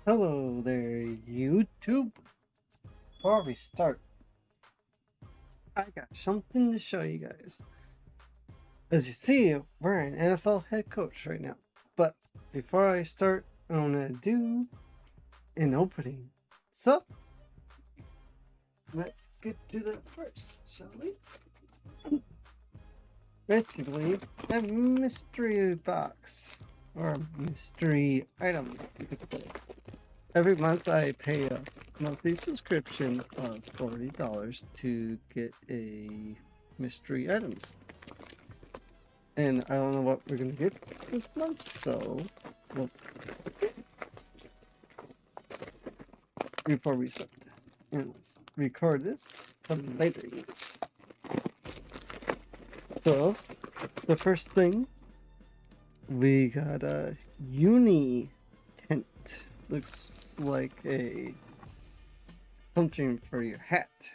Hello there, YouTube. Before we start, I got something to show you guys. As you see, we're an NFL head coach right now. But before I start, I want to do an opening. So, let's get to that first, shall we? Basically, a mystery box or mystery item. Every month I pay a monthly subscription of $40 to get a mystery items. And I don't know what we're gonna get this month, so we'll before we start and record this for later use. So the first thing, we got a uni tent. Looks like a something for your hat.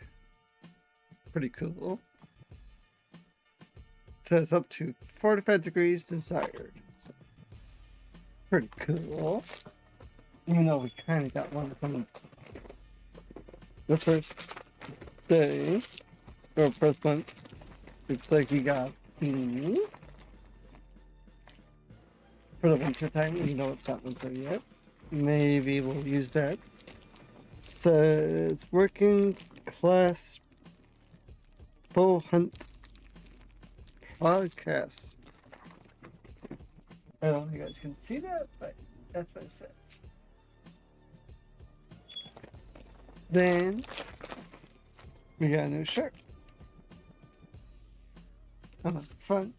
Pretty cool. Says up to 45 degrees desired. So, pretty cool. Even though we kind of got one from the first day, or first month. Looks like we got for the winter time, even though it's not winter yet. Maybe we'll use that. Says working class bow hunt podcast. I don't know if you guys can see that, but that's what it says. Then we got a new shirt. On the front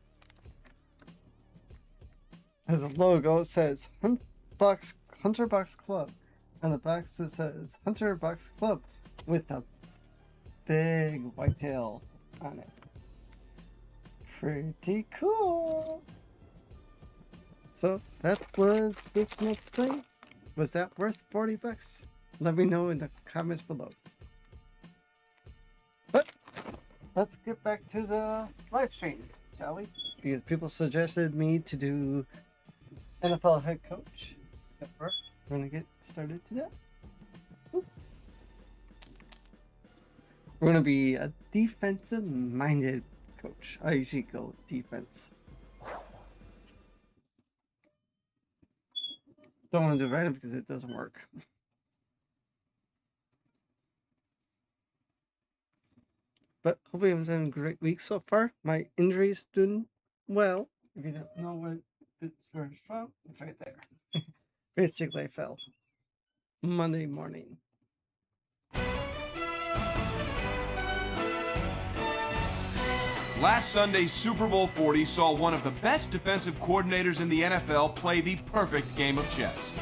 has a logo. It says Hunter Box Club. On the box it says Hunter Box Club with a big whitetail on it. Pretty cool. So that was this month's thing. Was that worth $40? Let me know in the comments below. But let's get back to the live stream, shall we? Because people suggested me to do NFL head coach. So we're gonna get started to that. We're gonna be a defensive minded coach. I usually go defense. Don't want to do random because it doesn't work. But hopefully I'm having a great week so far. My injury's doing well. If you don't know what it's from, it's right there. Basically, I fell Monday morning. Last Sunday's Super Bowl 40 saw one of the best defensive coordinators in the NFL play the perfect game of chess.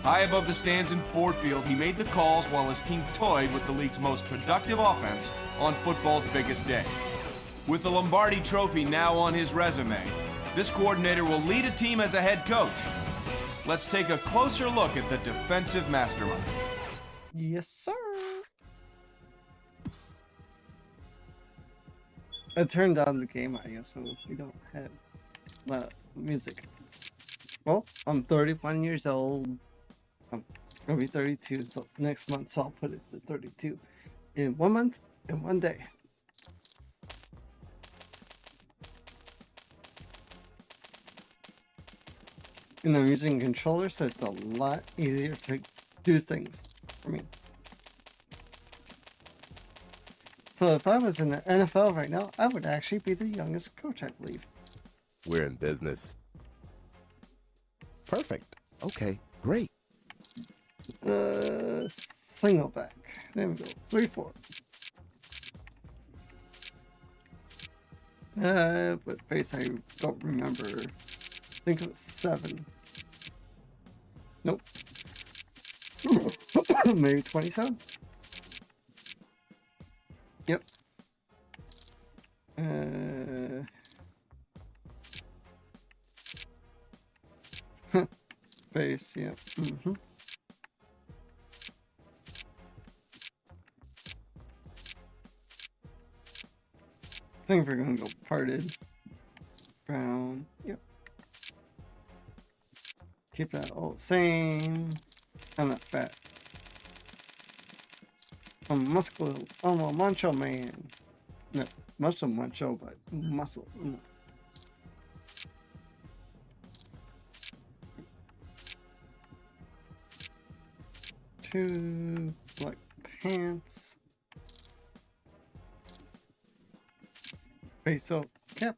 High above the stands in Ford Field, he made the calls while his team toyed with the league's most productive offense on football's biggest day. With the Lombardi Trophy now on his resume, this coordinator will lead a team as a head coach. Let's take a closer look at the defensive mastermind. Yes, sir. I turned down the game audio so we don't have music. Well, I'm 31 years old. I'm gonna be 32, so next month so I'll put it to 32 in 1 month and 1 day. And I'm using a controller, so it's a lot easier to do things for me. So if I was in the NFL right now, I would actually be the youngest coach, I believe. We're in business. Perfect. Okay, great. Single back. There we go. 3-4. But base I don't remember. I think it was 7. Nope. Maybe 27. Yep. Base, yeah. I think we're gonna go parted. Brown, yep. Keep that all the same. I'm not fat. I'm muscular. I'm a macho man. No, muscle macho, but muscle. Two black pants. Face up cap.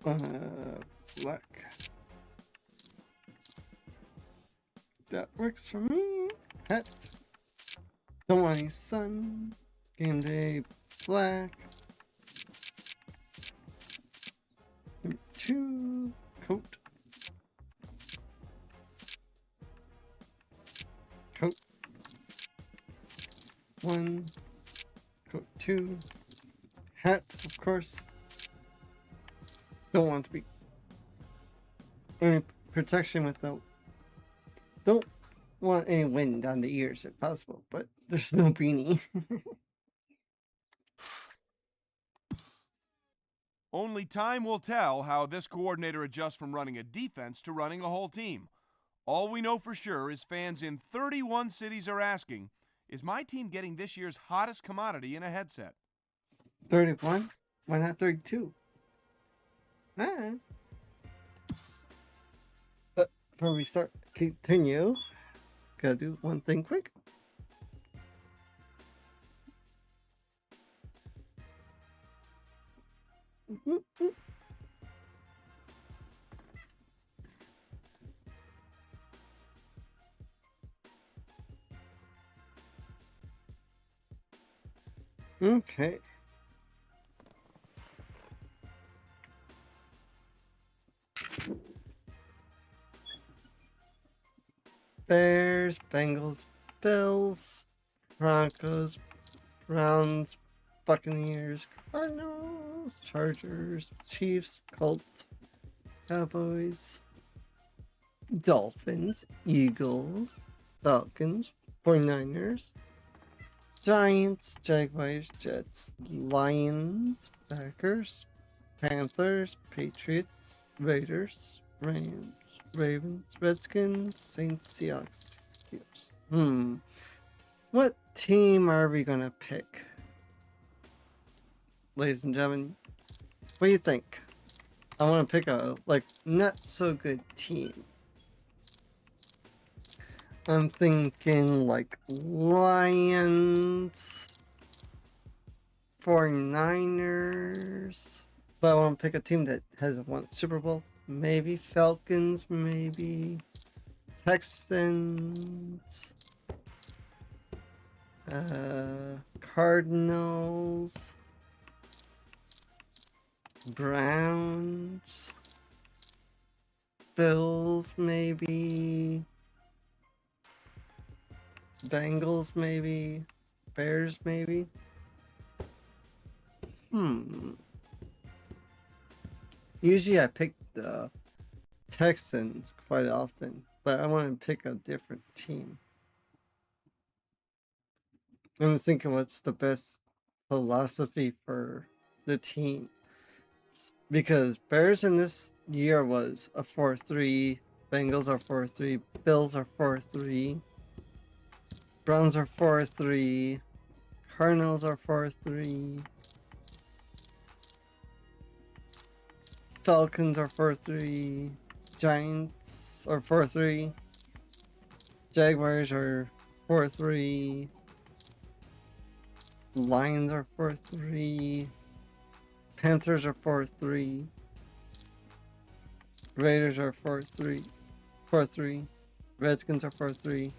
Black. That works for me. Hat. Don't want any sun. Game day black. Number 2. Coat. Coat. 1. Coat 2. Hat, of course. Don't want to be any protection without. Don't want any wind on the ears if possible, but there's no beanie. Only time will tell how this coordinator adjusts from running a defense to running a whole team. All we know for sure is fans in 31 cities are asking, is my team getting this year's hottest commodity in a headset? 31? Why not 32? Alright. But before we continue, gotta do one thing quick. Okay. Bears, Bengals, Bills, Broncos, Browns, Buccaneers, Cardinals, Chargers, Chiefs, Colts, Cowboys, Dolphins, Eagles, Falcons, 49ers, Giants, Jaguars, Jets, Lions, Packers, Panthers, Patriots, Raiders, Rams, Ravens, Redskins, Saints, Seahawks, Steelers. What team are we gonna pick? Ladies and gentlemen, what do you think? I want to pick a, not so good team. I'm thinking, Lions, 49ers. But I want to pick a team that has won Super Bowl. Maybe Falcons, maybe Texans, Cardinals, Browns, Bills, maybe Bengals, maybe Bears, maybe. Usually I pick the Texans quite often, but I want to pick a different team. I'm thinking what's the best philosophy for the team. Because Bears in this year was a 4-3, Bengals are 4-3, Bills are 4-3, Browns are 4-3, Cardinals are 4-3, Falcons are 4-3, Giants are 4-3, Jaguars are 4-3, Lions are 4-3, Panthers are 4-3, Raiders are 4-3, Redskins are 4-3,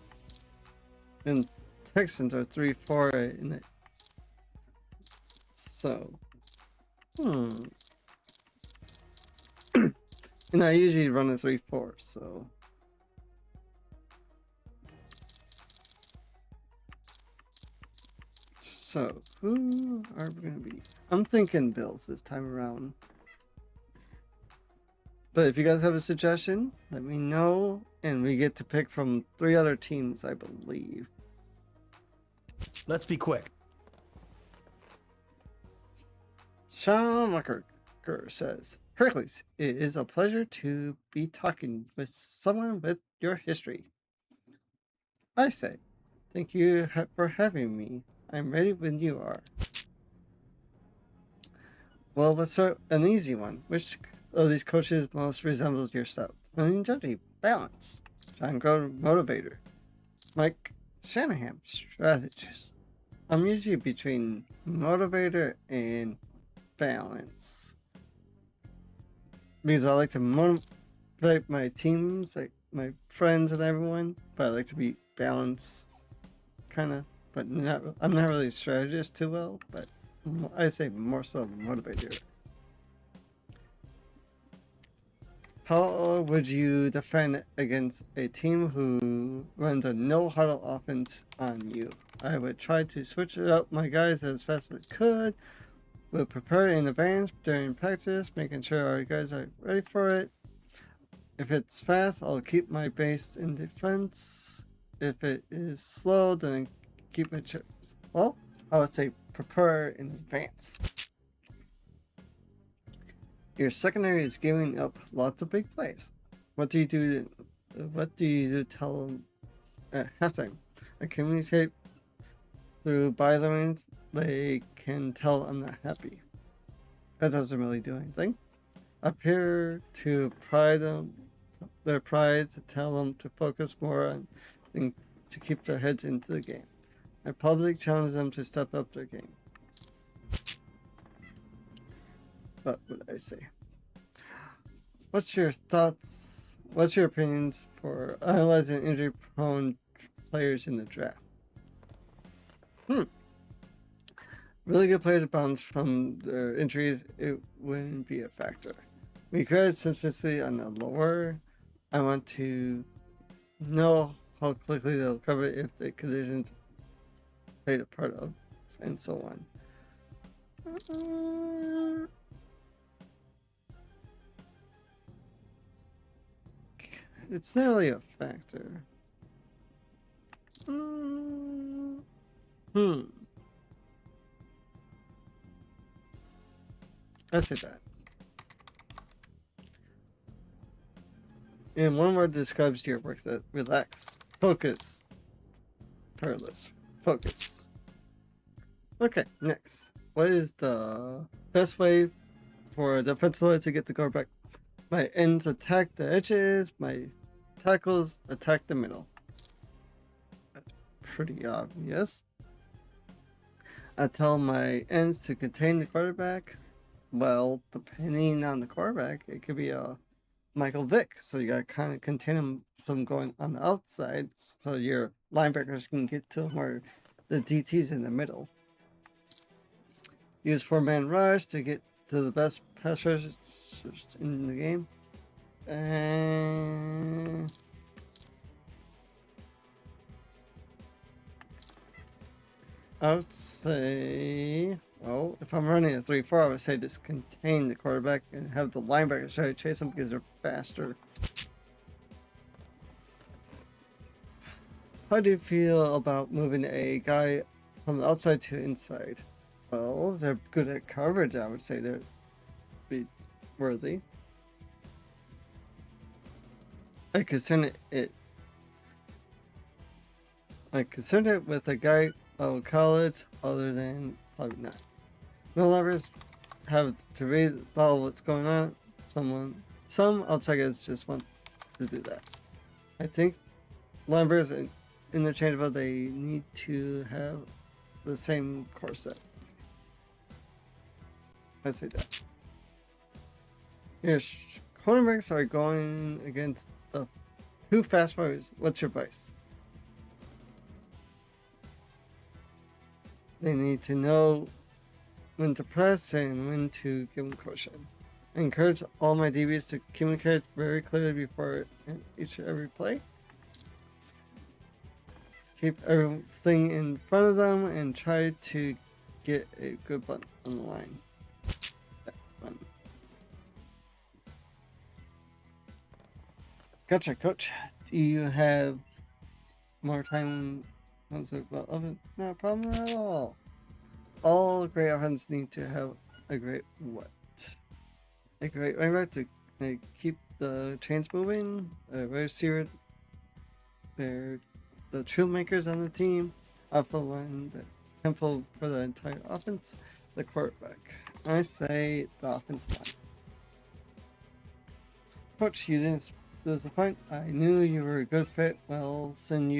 and Texans are 3-4 in it. So, and I usually run a 3-4, so. So, who are we going to be? I'm thinking Bills this time around. But if you guys have a suggestion, let me know. And we get to pick from 3 other teams, I believe. Let's be quick. Sean Mucker says, Pericles, it is a pleasure to be talking with someone with your history. I say, thank you for having me. I'm ready when you are. Well, let's start an easy one. Which of these coaches most resembles your style? Longevity, balance. John Gordon, motivator. Mike Shanahan, strategist. I'm usually between motivator and balance. Because I like to motivate my teams, like my friends and everyone, but I like to be balanced, kind of. But I'm not really a strategist too well, but I say more so motivator. How would you defend against a team who runs a no huddle offense on you? I would try to switch out my guys as fast as I could. We'll prepare in advance during practice, making sure our guys are ready for it. If it's fast, I'll keep my base in defense. If it is slow, then keep it. Well, I would say prepare in advance. Your secondary is giving up lots of big plays. What do you do? What do you tell them at halftime? I communicate through by the lanes. They can tell I'm not happy. That doesn't really do anything. I appear to pry their pride, to tell them to focus more on and to keep their heads into the game. I publicly challenge them to step up their game. What would I say? What's your thoughts? What's your opinions for analyzing injury-prone players in the draft? Really good players bounce from their injuries, it wouldn't be a factor. We could consistency on the lower. I want to know how quickly they'll recover if the conditions played a part of, and so on. It's not really a factor. I say that. And one word describes your work: that relax, focus, tireless, focus. Okay, next. What is the best way for a defensive line to get the quarterback? My ends attack the edges, my tackles attack the middle. That's pretty obvious. I tell my ends to contain the quarterback. Well, depending on the quarterback, it could be a Michael Vick. So you gotta kind of contain him from going on the outside, so your linebackers can get to him, or the DTs in the middle. Use 4-man rush to get to the best pass rushers in the game. And I would say, well, if I'm running a 3-4, I would say just contain the quarterback and have the linebackers try to chase them because they're faster. How do you feel about moving a guy from the outside to inside? Well, they're good at coverage. I would say they're be worthy. I concern it with a guy of college, other than probably not. Middle linebackers have to read all what's going on. Some outside guys just want to do that. I think linebackers are interchangeable. They need to have the same core set. I say that. Your cornerbacks are going against the 2 fast boys. What's your advice? They need to know when to press and when to give them caution. I encourage all my DBs to communicate very clearly before each and every play. Keep everything in front of them and try to get a good bunt on the line. That's fun. Gotcha, coach. Do you have more time? Not a problem at all. All great offense need to have a great what? a great running back to keep the chains moving. A wide receiver, they're the true makers on the team. Alpha line, the tempo for the entire offense. The quarterback. I say the offensive line. Coach, you didn't disappoint. I knew you were a good fit. Well, send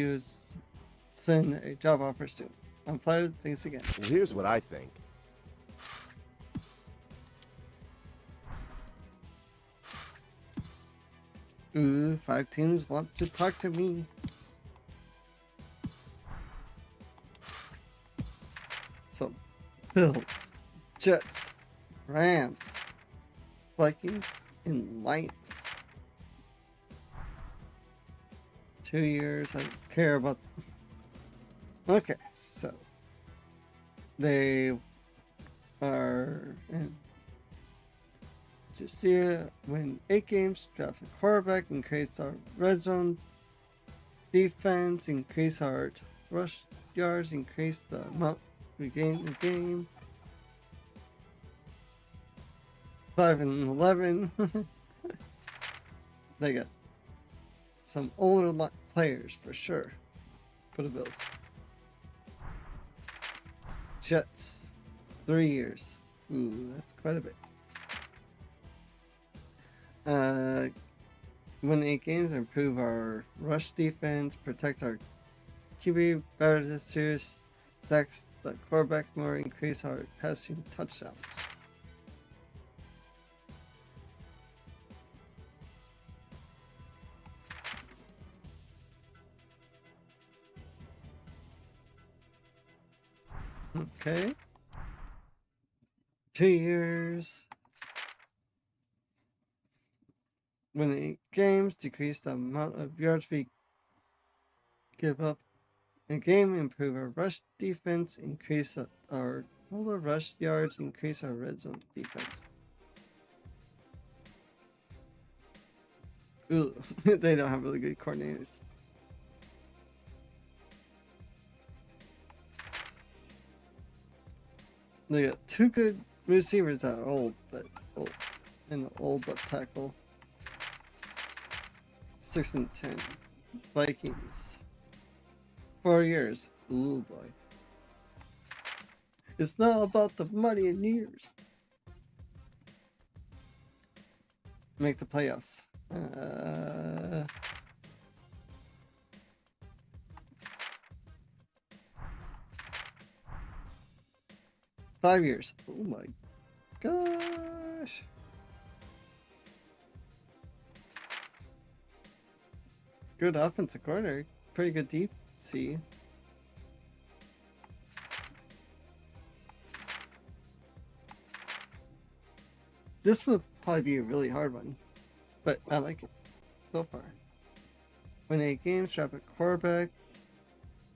a job offer soon. I'm flattered. Thanks again. Well, here's what I think. Ooh, 5 teams want to talk to me. So, Bills, Jets, Rams, Vikings, and Lions. 2 years, I don't care about. Okay, so they are in. Just see win 8 games, draft a quarterback, increase our red zone defense, increase our rush yards, increase the amount we gain in the game. 5-11. They got some older players for sure for the Bills. Jets, 3 years. Ooh, that's quite a bit. Win 8 games, improve our rush defense, protect our QB better this year, sacks the quarterback more, increase our passing touchdowns. Okay. 2 years. Win 8 games, decrease the amount of yards we give up in a game, improve our rush defense, increase our total rush yards, increase our red zone defense. Ooh, they don't have really good coordinators. They got 2 good receivers that are old, and the old left tackle. 6-10. Vikings. 4 years. Ooh boy. It's not about the money in years. Make the playoffs. 5 years. Oh my gosh. Good offensive corner. Pretty good DC. This would probably be a really hard one, but I like it so far. Win 8 games, drop a quarterback.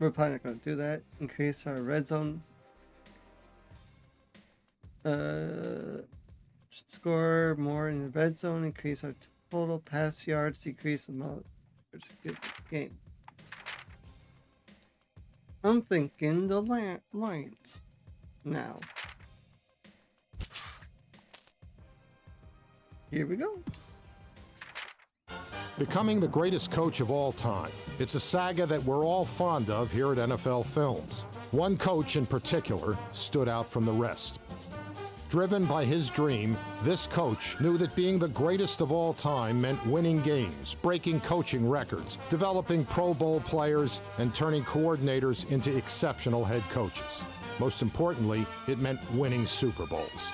We're probably not going to do that. Increase our red zone. Score more in the red zone. Increase our total pass yards. Decrease the amount of good game. I'm thinking the Lions now. Here we go. Becoming the greatest coach of all time. It's a saga that we're all fond of here at NFL Films. One coach in particular stood out from the rest. Driven by his dream, this coach knew that being the greatest of all time meant winning games, breaking coaching records, developing Pro Bowl players, and turning coordinators into exceptional head coaches. Most importantly, it meant winning Super Bowls.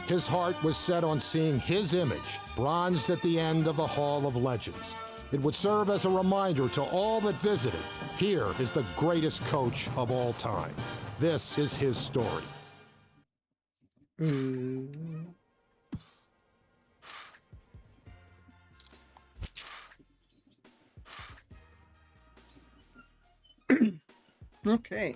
His heart was set on seeing his image bronzed at the end of the Hall of Legends. It would serve as a reminder to all that visited, here is the greatest coach of all time. This is his story. Okay.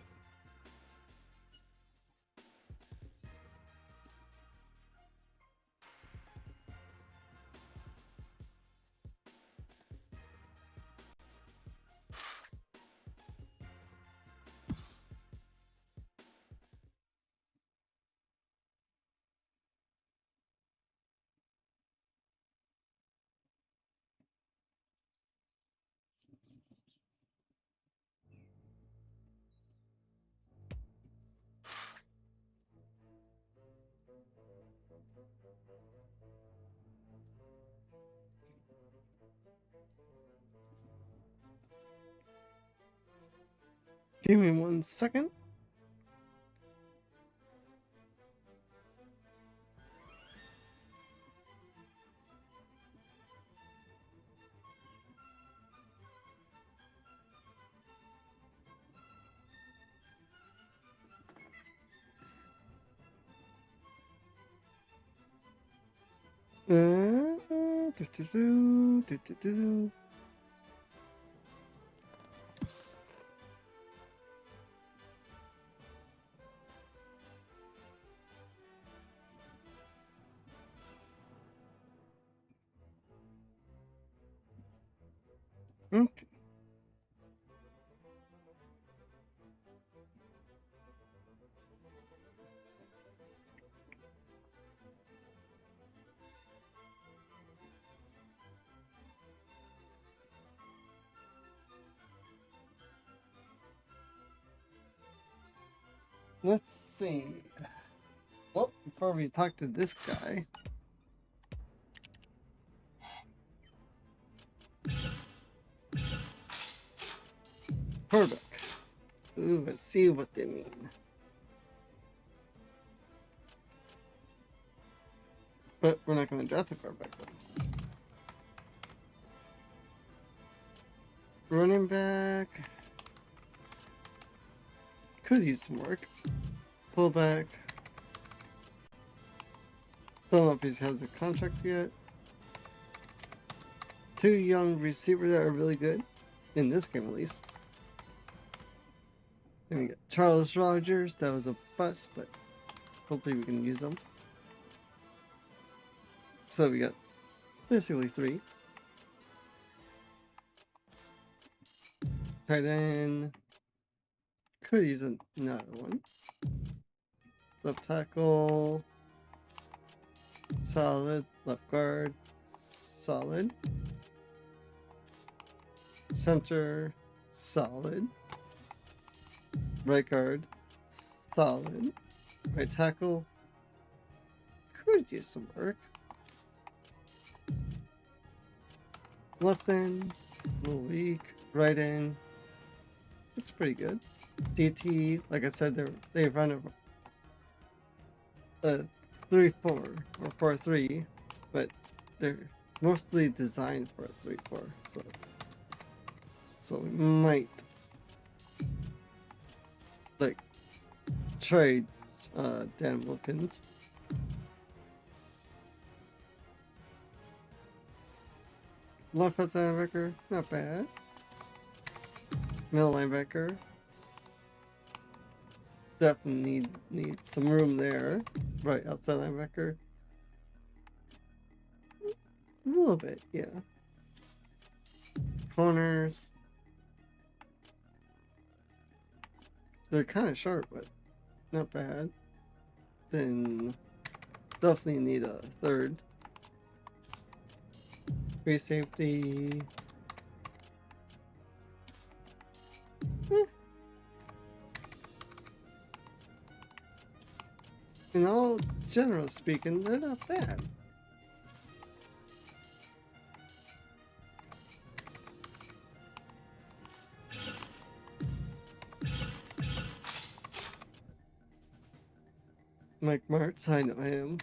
Give me 1 second. Do. Okay. Let's see. Well, before we talk to this guy. Quarterback. Ooh, let's see what they mean. But we're not going to draft a quarterback though. Running back. Could use some work. Pullback. Don't know if he has a contract yet. 2 young receivers that are really good. In this game at least. Then we got Charles Rogers. That was a bust, but hopefully we can use him. So we got basically 3. Tight end. Could use another one. Left tackle. Solid. Left guard. Solid. Center. Solid. Right guard. Solid. Right tackle. Could use some work. Left end. A little weak. Right end. Looks pretty good. DT, like I said, they run a 3-4 or 4-3, but they're mostly designed for a 3-4. So we might like trade Dan Wilkins. Left outside linebacker, not bad. Middle linebacker. Definitely need some room there. Right outside linebacker. A little bit, yeah. Corners. They're kind of short, but not bad. Then definitely need a third. Free safety. In all general speaking, they're not bad. Mike Martz, I know him.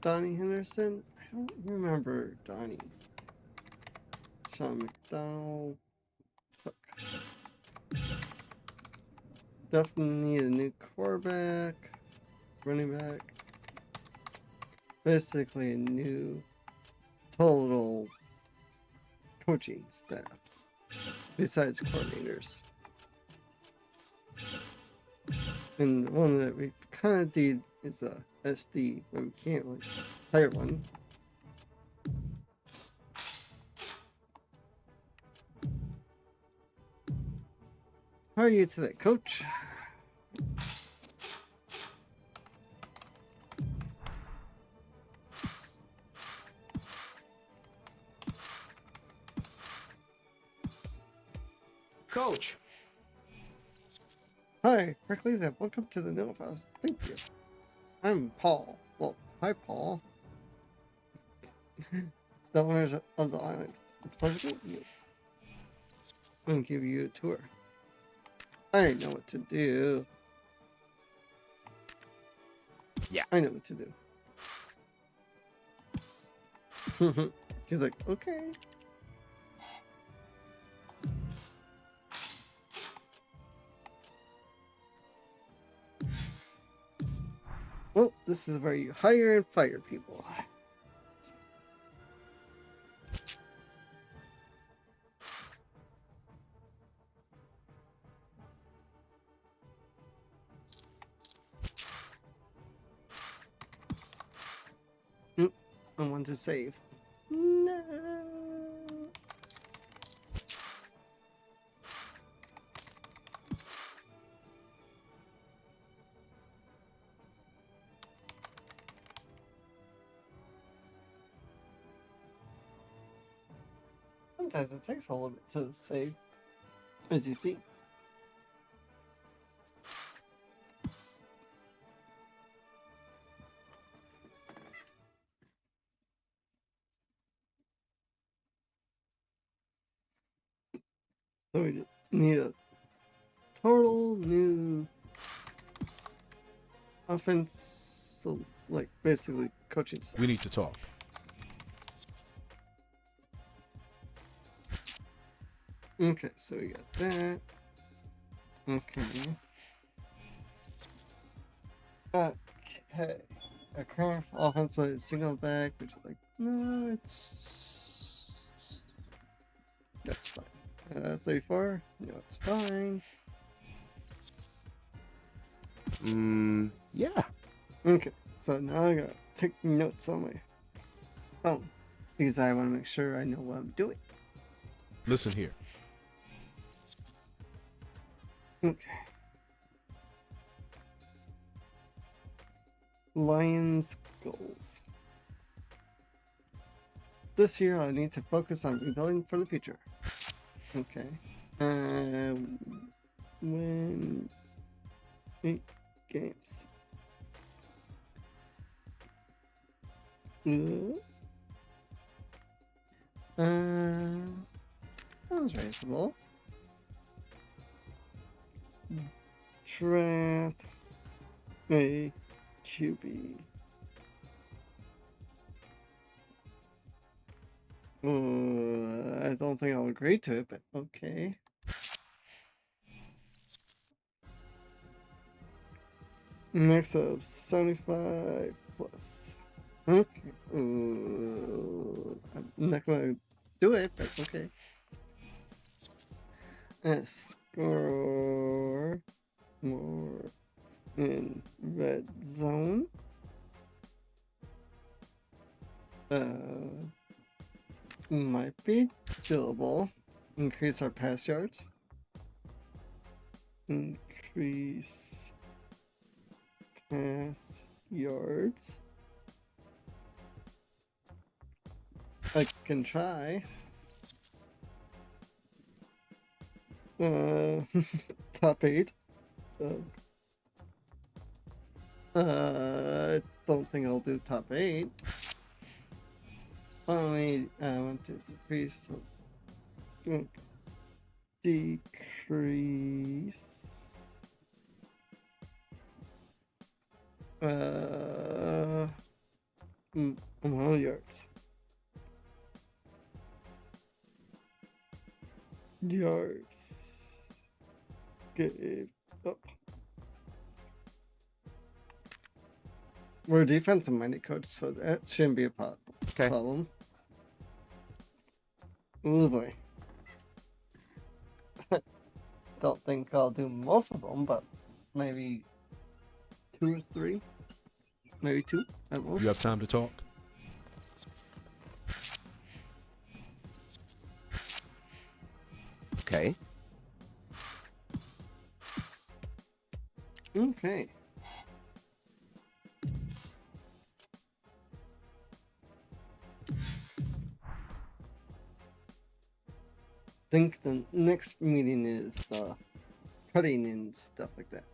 Donnie Henderson, I don't remember Donnie. Sean McDonald. Fuck. Definitely need a new quarterback. Running back. Basically a new total coaching staff. Besides coordinators. And the one that we kind of need is a SD, but we can't really hire one. How are you today, Coach? Coach, Hi, Hercules, and welcome to the Notifies. Thank you. I'm Paul. Well, hi, Paul. The owners of the island. It's a pleasure to meet you. I'm going to give you a tour. I know what to do. Yeah. I know what to do. He's like, okay. Well, this is where you hire and fire people. I want to save. No. Sometimes it takes a little bit to save, as you see. So we just need a total new offense, so like basically coaching stuff. We need to talk. Okay, so we got that. Okay. Okay. Our current offense is single back, which is like, no, it's. That's fine. 34? No, it's fine. Yeah. Okay, so now I gotta take notes on my phone because I want to make sure I know what I'm doing. Listen here. Okay. Lions goals. This year I need to focus on rebuilding for the future. Okay. Win 8 games. That was reasonable. Draft a QB. I don't think I'll agree to it, but okay. Max of 75 plus. Okay. I'm not gonna do it, but okay. Score more in red zone. Might be doable. Increase our pass yards. Increase pass yards. I can try. Top 8. I don't think I'll do top 8. Finally, I want to decrease. Decrease. Amount of yards. Yards. Gave up. We're a defensive minded coach, so that shouldn't be a problem. Oh boy. Don't think I'll do most of them, but maybe 2 or 3. Maybe 2 at most. You have time to talk? Okay. Okay. Think the next meeting is the cutting and stuff like that.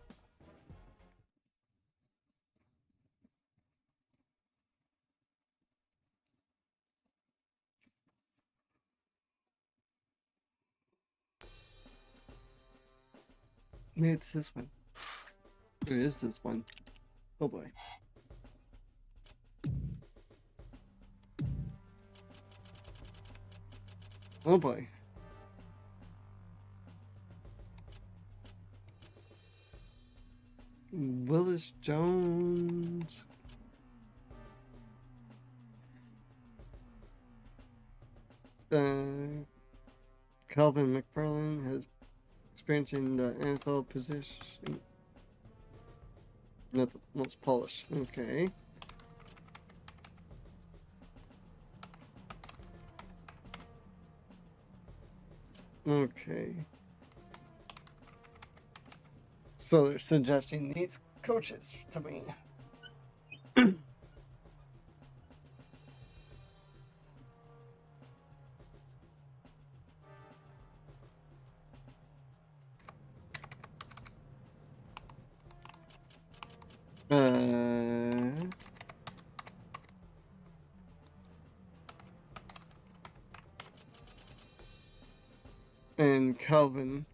Maybe it's this one. It is this one. Oh boy. Oh boy. Willis Jones. Calvin McFarland has experience in the NFL position. Not the most polished. Okay. Okay. So they're suggesting these coaches to me. And Calvin.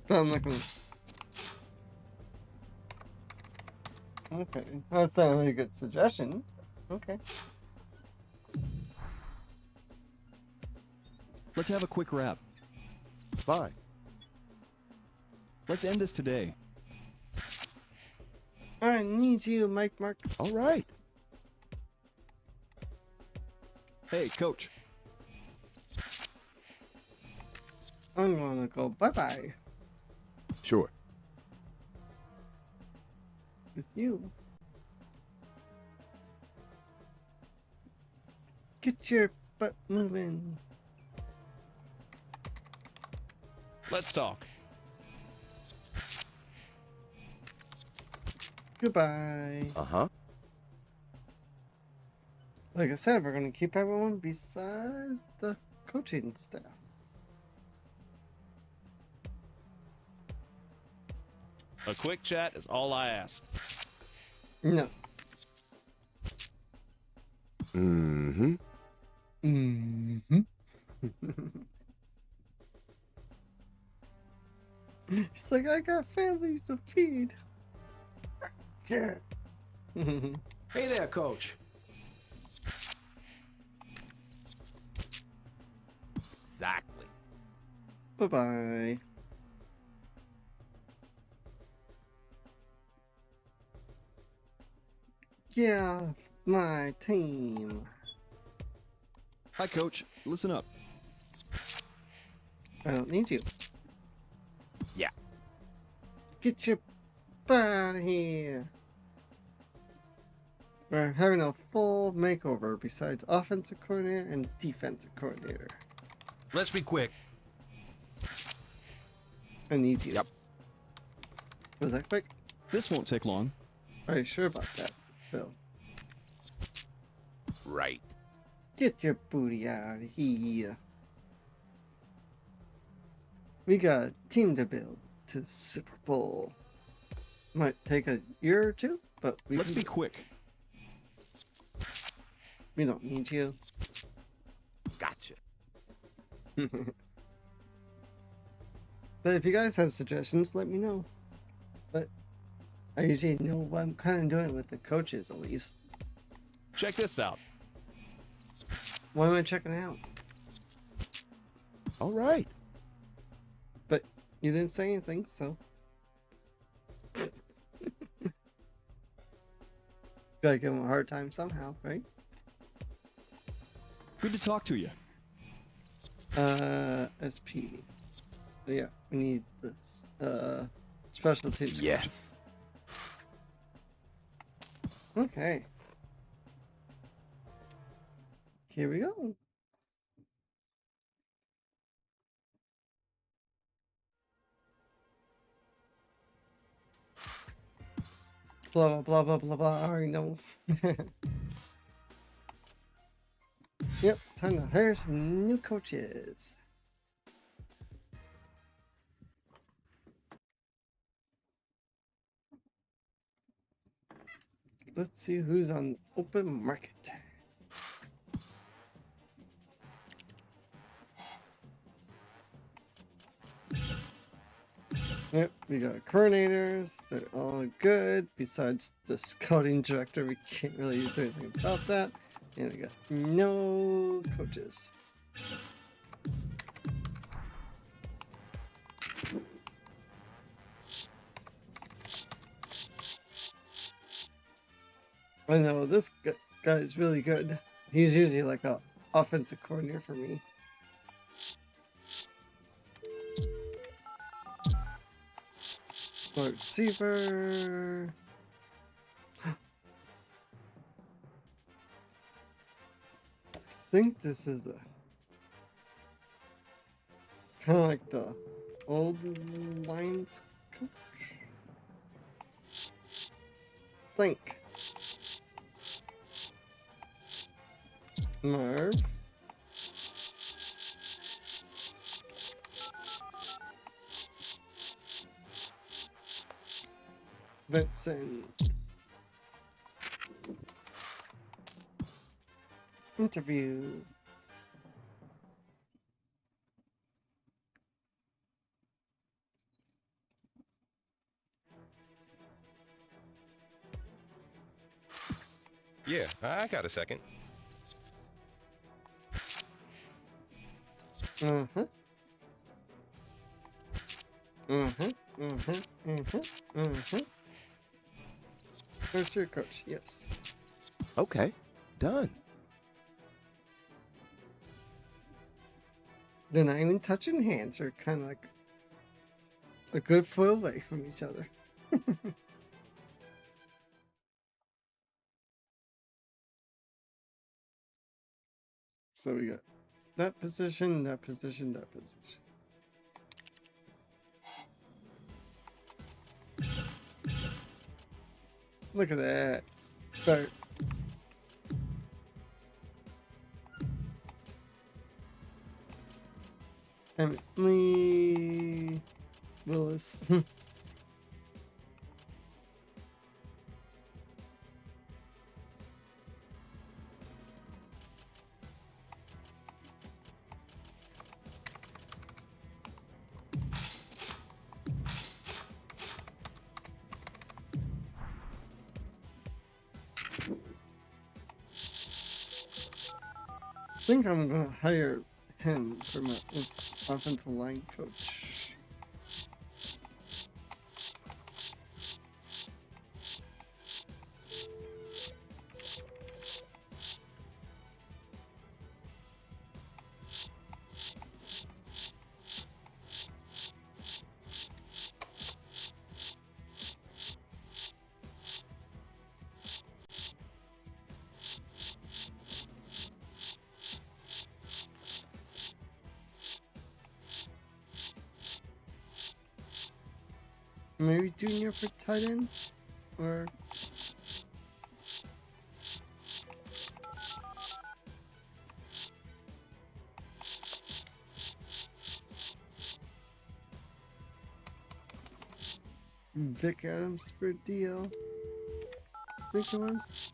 But I'm not gonna. Okay, that's not a really good suggestion. Okay. Let's have a quick wrap. Fine. Let's end this today. I need you, Mike Mark. All right. Hey, coach. I'm gonna go bye-bye Sure. with you. Get your butt moving. Let's talk. Goodbye. Uh-huh. Like I said, we're gonna keep everyone besides the coaching staff. A quick chat is all I ask. No. Mm-hmm. Mm-hmm. She's like, I got families to feed. Yeah. Hey there, coach. Exactly. Bye-bye. Yeah, my team. Hi, coach. Listen up. I don't need you. Yeah. Get your butt out of here. We're having a full makeover besides offensive coordinator and defensive coordinator. Let's be quick. I need you. Yep. Was that quick? This won't take long. Are you sure about that, Phil? Right. Get your booty out of here. We got a team to build to Super Bowl. Might take a year or two, but Let's be quick. we don't need you. Gotcha. But if you guys have suggestions, let me know. But I usually know what I'm kind of doing with the coaches, at least. Check this out. Why am I checking it out? All right. But you didn't say anything, so. Gotta give him a hard time somehow, right? Good to talk to you. SP. Yeah, we need this. Special teams. coach. Yes. Okay. Here we go. Blah blah blah blah blah. I already know. Yep, time to hire some new coaches. Let's see who's on open market. Yep, we got coordinators. They're all good. Besides the scouting director, we can't really do anything about that. And we got no coaches. I know this guy is really good. He's usually like a offensive coordinator for me. Wide receiver. I think this is the kind of like the old Lions coach. Think. Marv. Vincent. Interview. Yeah, I got a second. Uh-huh. Uh-huh. Uh-huh. Uh-huh. Uh-huh. Where's your coach? Yes. Okay, done. They're not even touching hands. They're kind of like a good foot away from each other. So we got that position, that position, that position. Look at that. Start. Emily Willis. I think I'm gonna hire him for my offensive line coach. Maybe junior for tight end, or Vic Adams for DL. I think it was.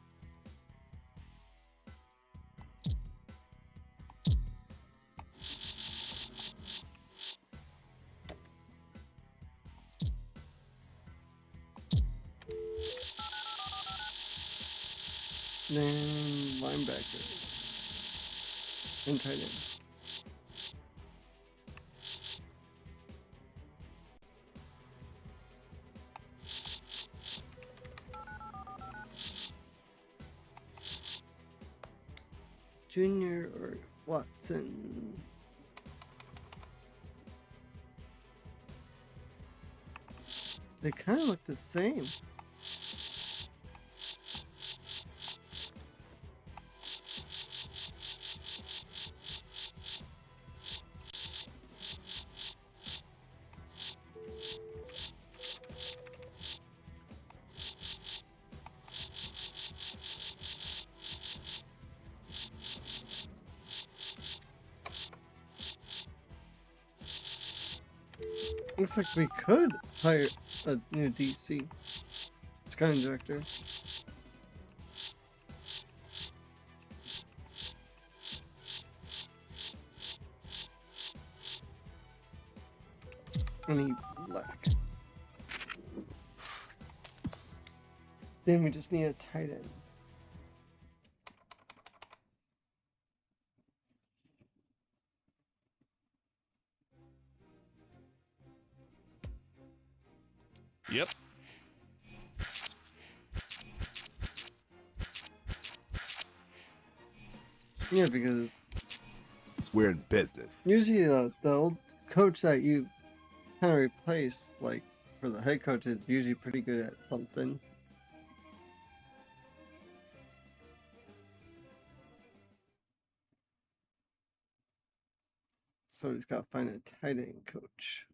Then linebacker and tight end. Junior or Watson? They kind of look the same. Looks like we could hire a new DC. Scouting director. And he black. Then we just need a tight end. Yep. Yeah, because We're in business. usually the old coach that you kind of replace, like for the head coach, is usually pretty good at something. So he's got to find a tight end coach.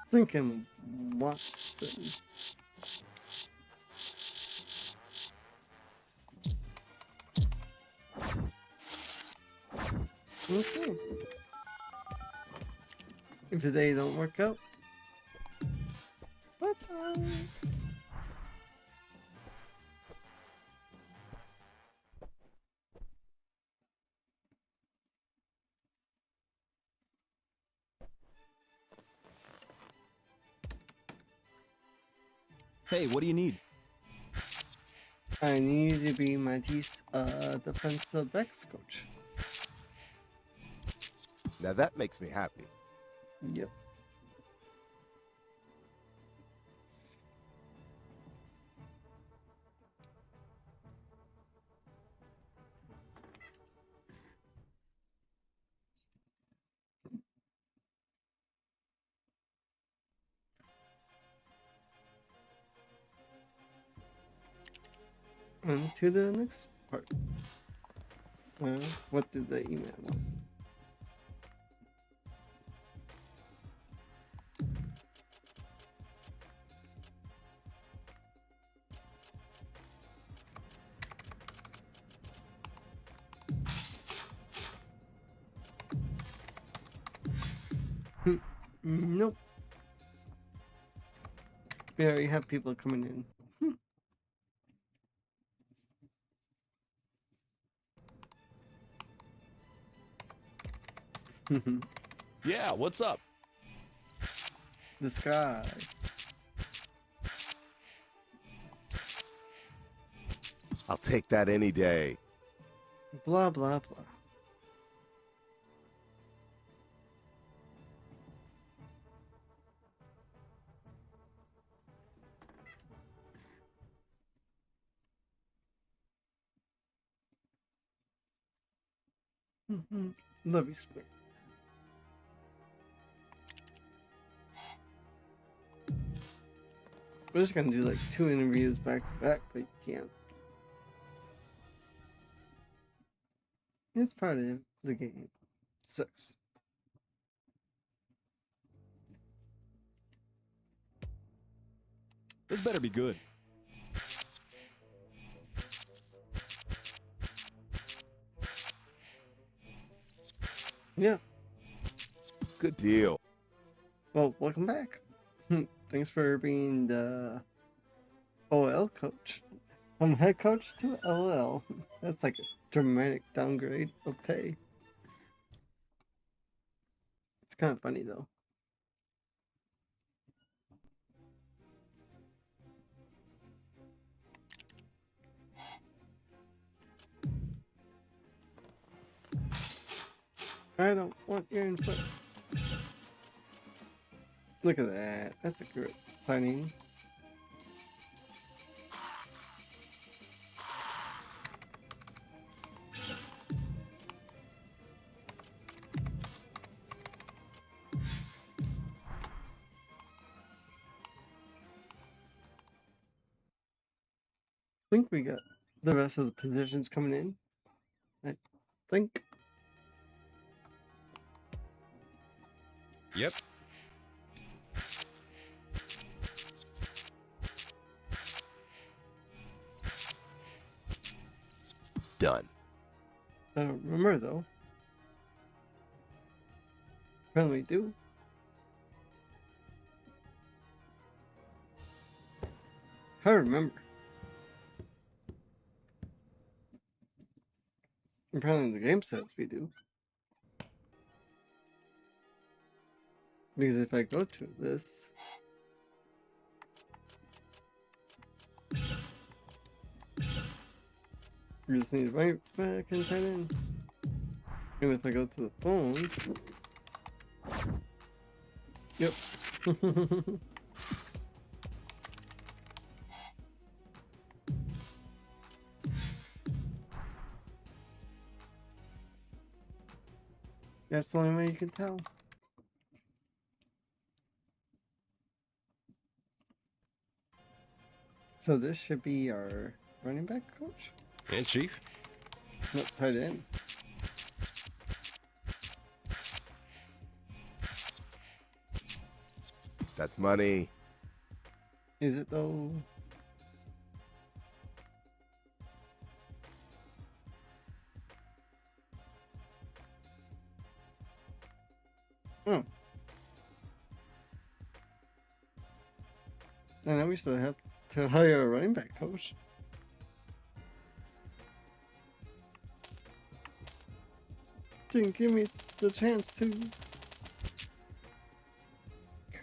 Thinking Watson. Okay. If they don't work out, bye-bye. Hey, what do you need? I need to be my defensive backs coach. Now that makes me happy. Yep. On to the next part. What did they email? Nope. We already have people coming in. Yeah, what's up? The sky. I'll take that any day. Blah blah blah. Love you, Smith. We're just gonna do like 2 interviews back to back, but you can't. It's part of the game. Sucks. This better be good. Yeah. Good deal. Well, welcome back. Thanks for being the OL coach. From head coach to OL. That's like a dramatic downgrade of pay. It's kind of funny though. I don't want your input. Look at that. That's a great signing. I think we got the rest of the positions coming in. I think. Yep. Done. I don't remember though. Apparently we do. I remember. Apparently the game says we do. Because if I go to this... You just need right back and sign in. And if I go to the phone... Yep. That's the only way you can tell. So this should be our running back coach? And Chief? Not tight end. That's money. Is it though? Hmm. And then we still have to hire a running back coach. Didn't give me the chance to.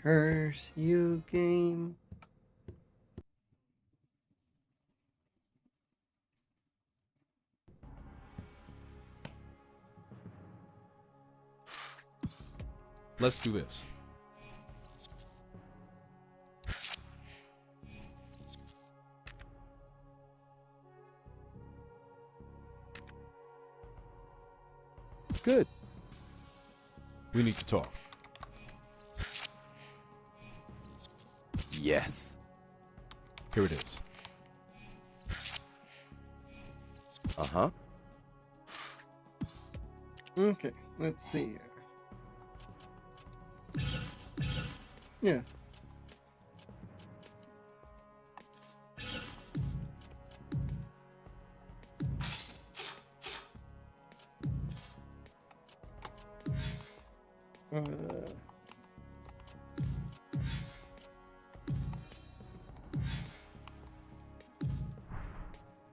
Curse you, game. Let's do this. Good. We need to talk. Yes. Here it is. Uh-huh. Okay, let's see here. Yeah.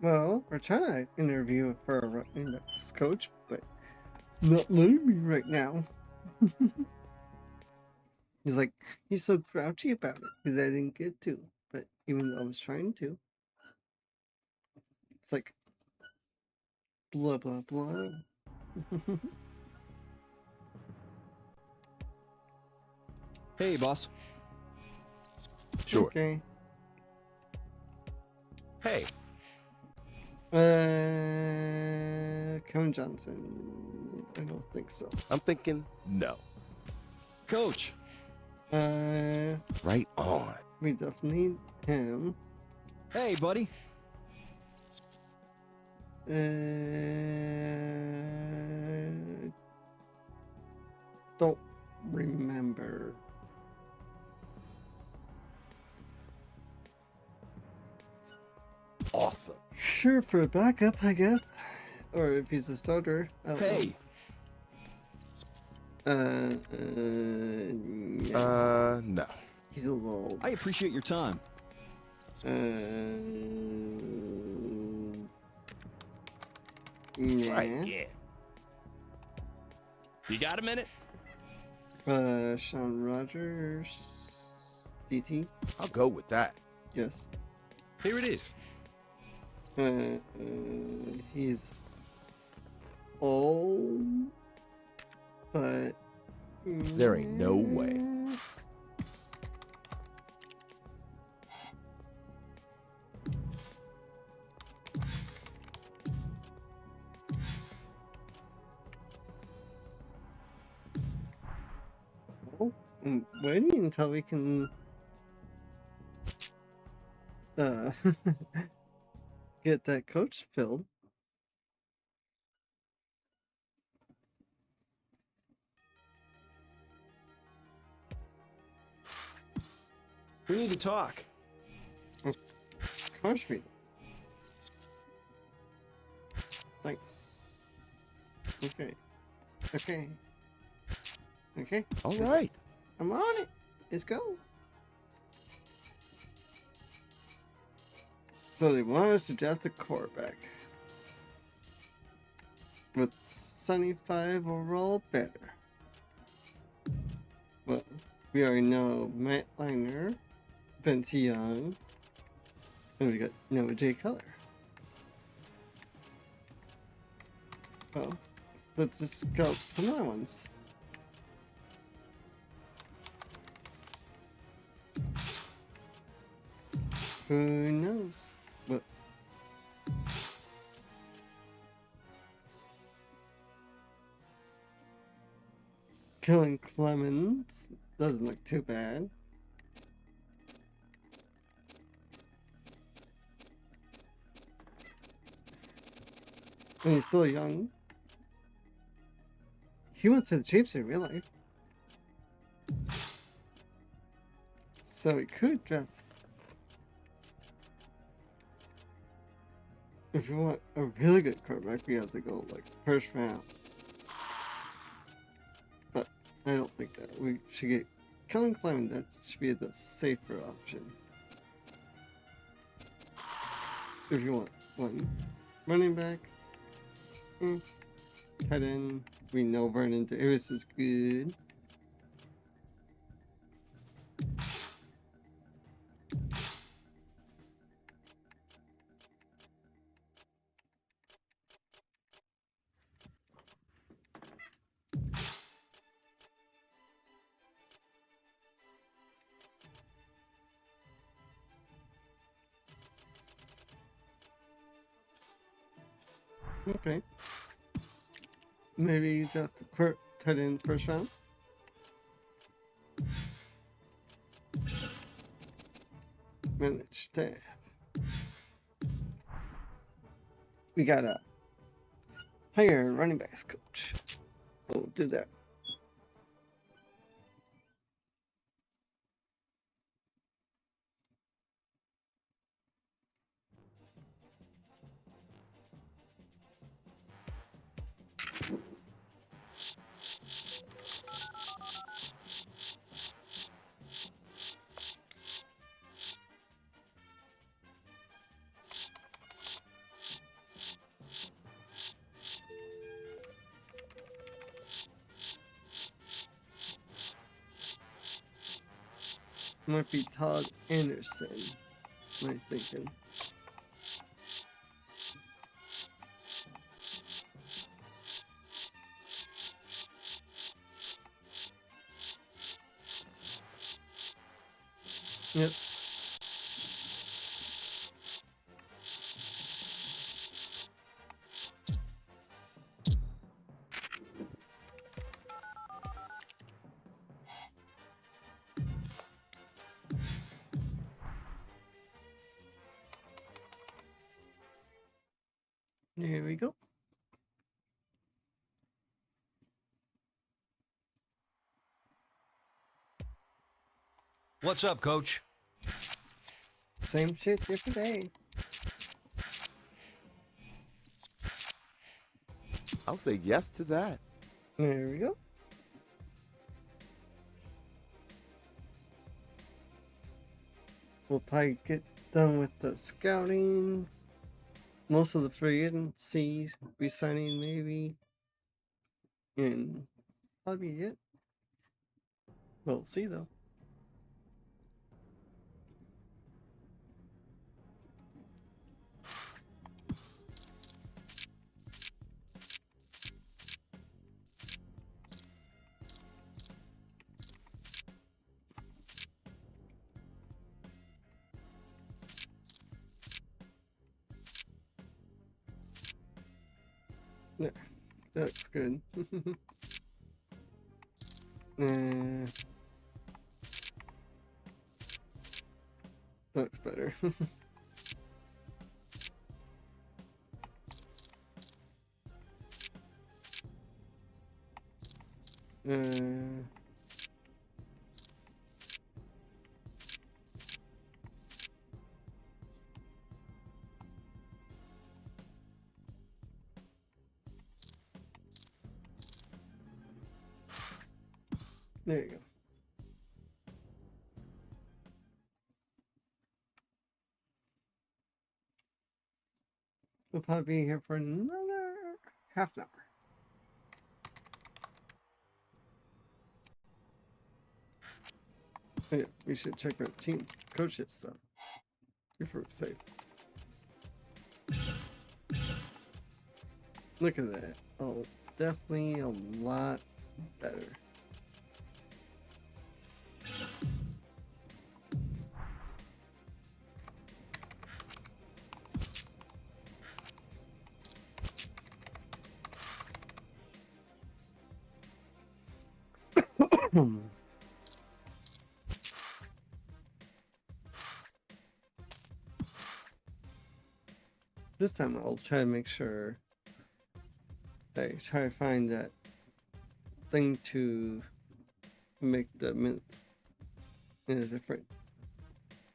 Well, we're trying to interview for a running backs coach, but not letting me right now. He's like, he's so grouchy about it because I didn't get to. But even though I was trying to, it's like, blah, blah, blah. Hey, boss. Sure. Okay. Hey, Kevin Johnson. I don't think so. I'm thinking no. Coach. Right on. We definitely need him. Hey, buddy. Don't remember. Awesome. Sure, for a backup, I guess. Or if he's a starter. I don't Hey. know. Yeah. No. He's a little. I appreciate your time. Yeah. right, yeah. You got a minute? Sean Rogers. DT. I'll go with that. Yes. Here it is. He's old, but There ain't no way. I'm waiting until we can get that coach filled. We need to talk. Coach me. Thanks. Okay. Okay. Okay. All right. I'm on it. Let's go. So they want us to draft a quarterback with 75 overall better. Well, we already know Matt Liner, Vince Young, and we got Noah J. Keller. Well, let's just scout some other ones. Who knows? What? Killing Clemens doesn't look too bad. And he's still young. He went to the Chiefs in real life. So we could draft. If you want a really good quarterback, we have to go like first round. But I don't think that we should get Kellen Clement. That should be the safer option. If you want one running back, tight end. We know Vernon Davis is good. Okay. Maybe just a tight end first round. Manage that. We got a hire running backs coach. So we'll do that. Might be Todd Anderson. Am I thinking? Yep. Here we go. What's up, Coach? Same shit, different day. I'll say yes to that. There we go. We'll probably get done with the scouting. Most of the free agencies, re-signing maybe. And that'll be it. We'll see though. Yeah, that's good. That's better. There you go. We'll probably be here for another half an hour. Oh, yeah, we should check our team coaches stuff before we save. Look at that. Oh, definitely a lot better. This time I'll try to make sure I try to find that thing to make the minutes in a different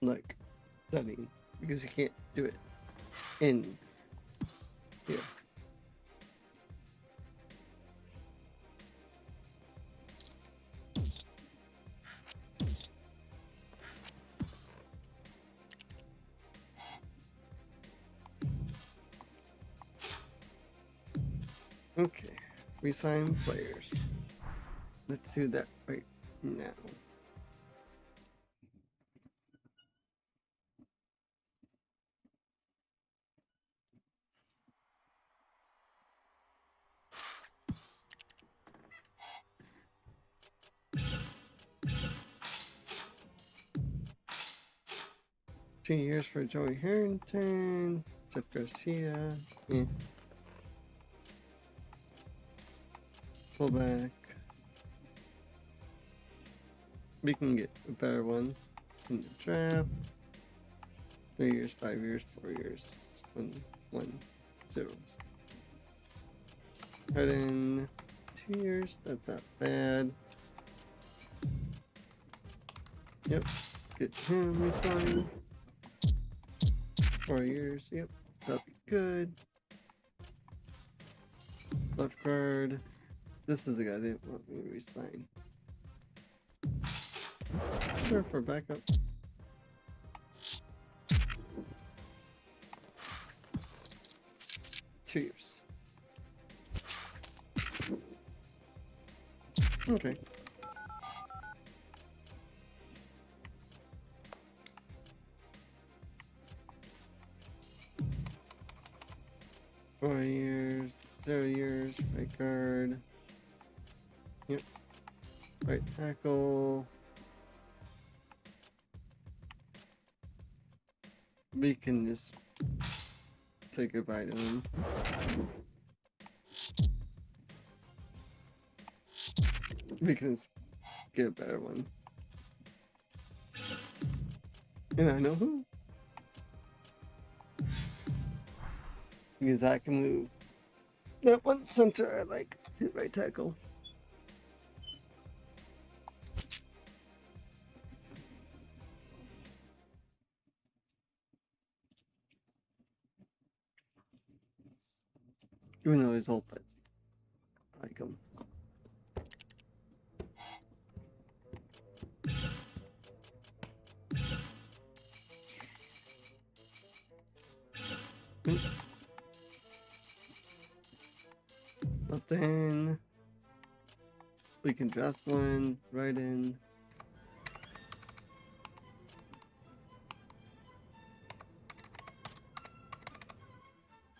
like setting, because you can't do it in here. Okay, resign players. Let's do that right now. Two years for Joey Harrington, Jeff Garcia. Fullback. We can get a better one in the draft. 3 years, 5 years, 4 years, 1 zeros. Right in 2 years, that's not bad. Yep, get him re-signed. 4 years, yep, that'll be good. Left guard. This is the guy they didn't want me to resign. Sure, for backup. Two years. Okay. Four years, 0 years, right guard. Yep. Right tackle. We can just say goodbye to him. We can get a better one. And I know who. Because I can move that one center I like to right tackle. Even though he's old, but I like him. Nothing. We can draft one right in.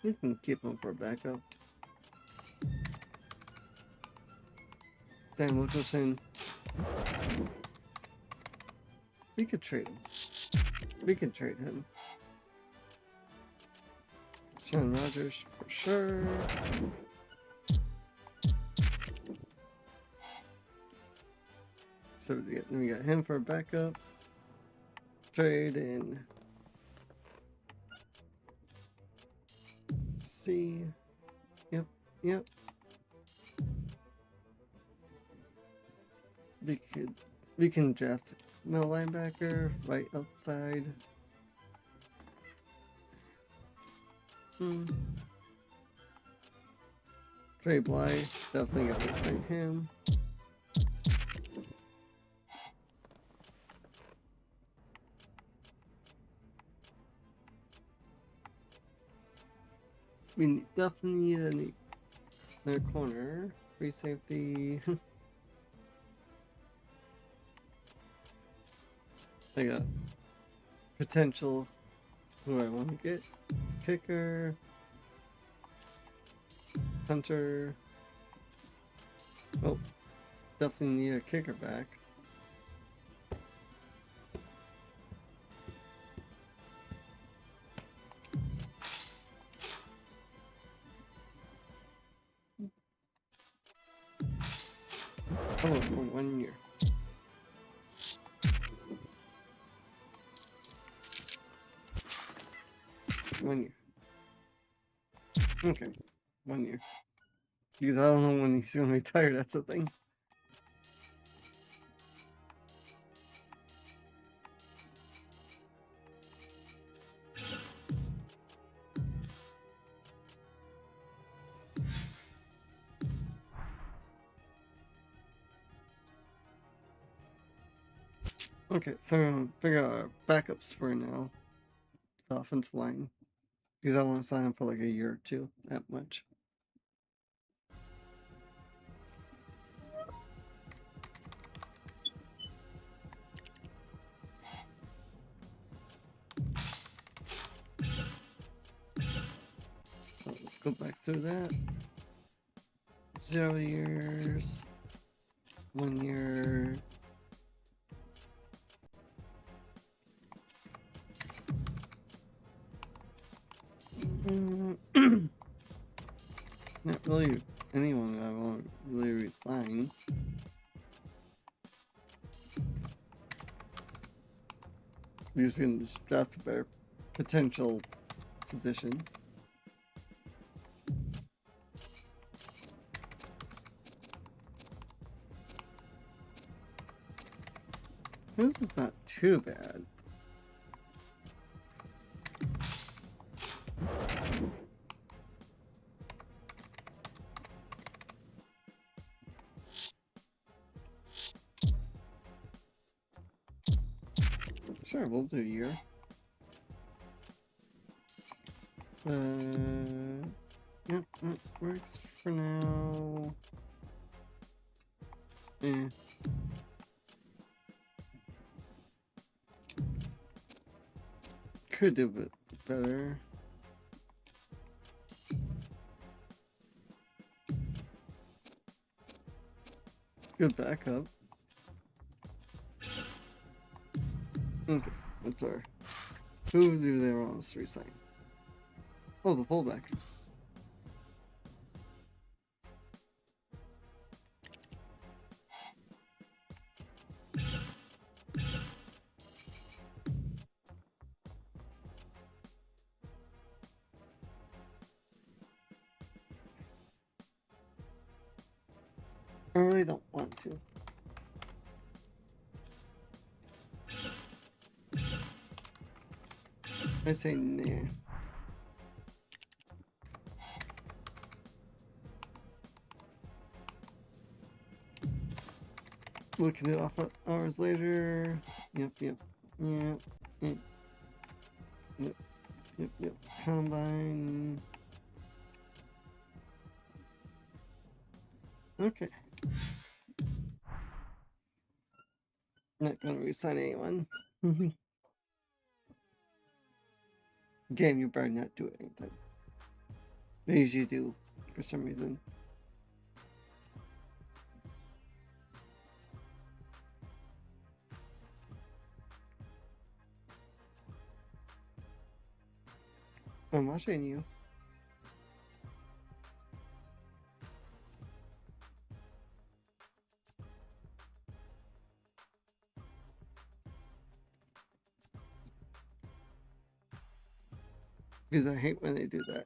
We can keep him for backup. Dan Wilkerson. We could trade him. We can trade him. Sean Rogers for sure. So we got him for backup. Trade in. C. Yep. We can draft middle linebacker right outside. Trey Bly, definitely gotta sign him. definitely need another corner. Free safety. I got potential who I want to get. Kicker. Hunter. Oh, definitely need a kicker back. Oh, for 1 year. Okay, 1 year. Because I don't know when he's gonna retire, that's the thing. Okay, so I'm gonna figure out our backups for now. The offensive line. Because I want to sign up for like a year or two, that much. So let's go back through that. 0 years. 1 year. Not really anyone I won't really resign. Because we can just draft a better potential position. This is not too bad. Sure, we'll do a year. Yep, that works for now. Eh. Could do a bit better. Good backup. Okay, that's our. Who do they want us to resign? Oh, the fullback. I really don't want to. I say nah. Looking it off hours later. Yep. Combine. Okay. Not gonna resign anyone. Game, you better not do anything. They usually do, for some reason. I'm watching you. Because I hate when they do that.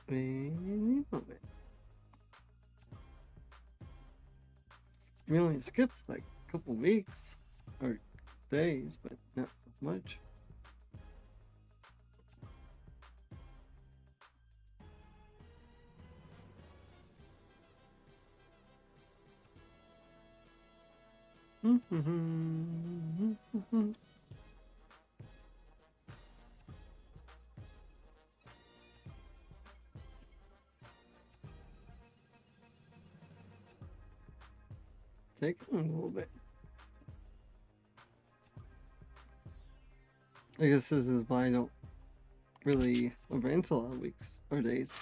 Any moment. We only skipped like a couple weeks or days, but not much. Taking a little bit. I guess this is why I don't really advance a lot of weeks or days.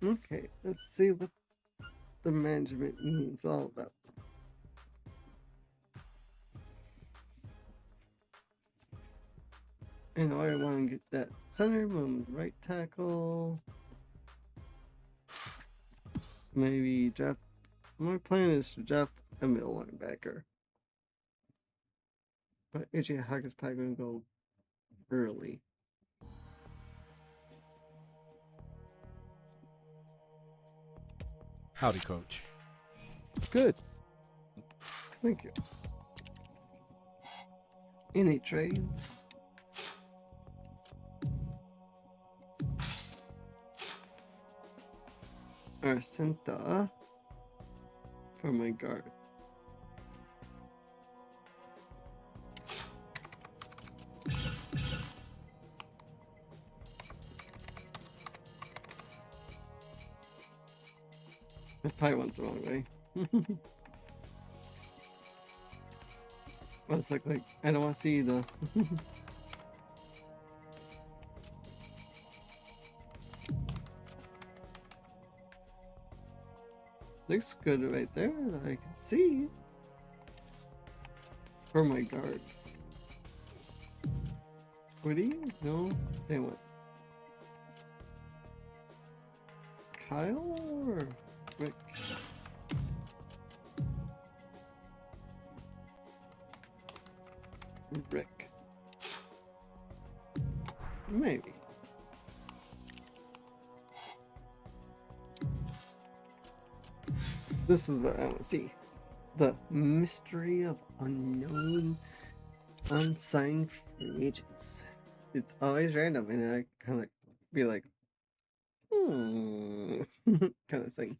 Okay, let's see what the management means all about. I know I want to get that center, move right tackle. Maybe draft. My plan is to draft a middle linebacker. But AJ Hawk is probably going to go early. Howdy, Coach. Good. Thank you. Any trades? Arcenta for my guard. I probably went the wrong way. I was like, I don't want to see the. Looks good right there that I can see. For my guard. Woody? No? They went. Kyle or Rick? Rick. Maybe. This is what I want to see. The mystery of unknown, unsigned free agents. It's always random, and I kind of be like, kind of thing.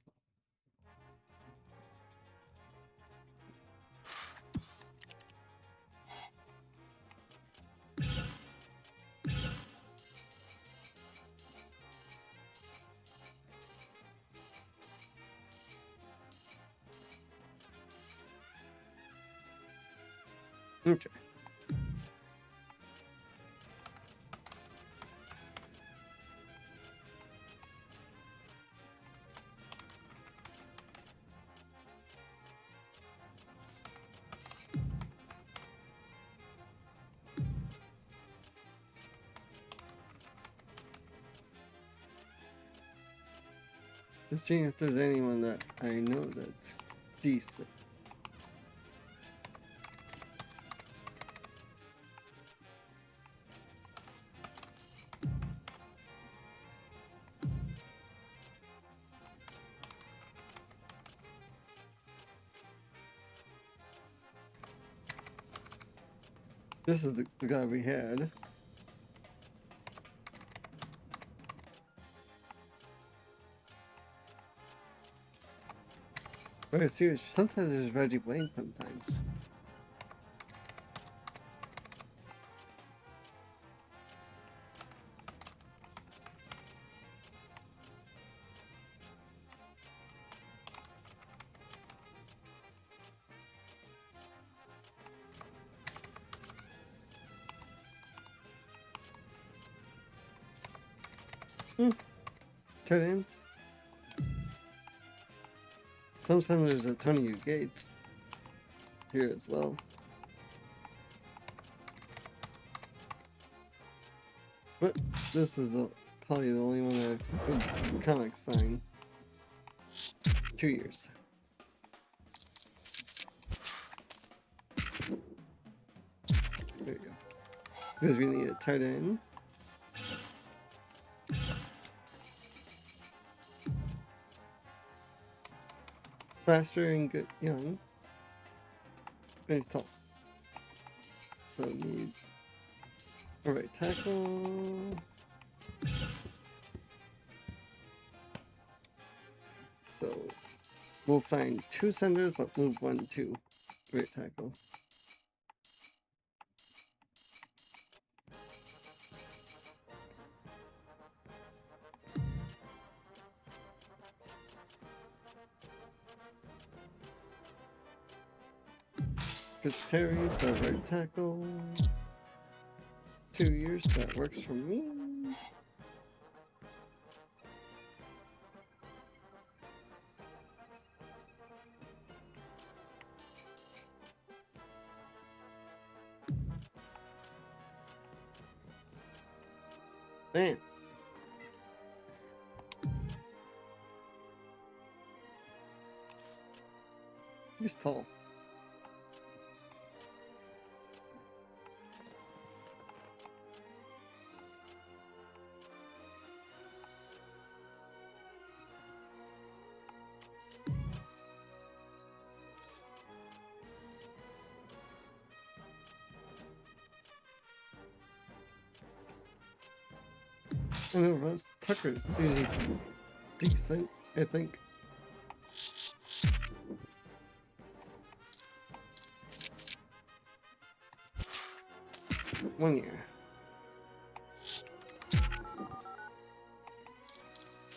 Okay. To see if there's anyone that I know that's decent. This is the guy we had. Very serious. Sometimes there's Reggie Wayne sometimes. Tight ends. Sometimes there's a Tony Gates here as well. But this is probably the only one I've kind of signed. 2 years. There you go. Because we need a tight end. Faster and good, young. And he's tall. So need Alright, tackle. So we'll sign 2 centers, but move 1 to right tackle. Chris Terry's the right tackle. 2 years, that works for me. Man. He's tall. I know Russ Tucker's usually decent, I think. One year.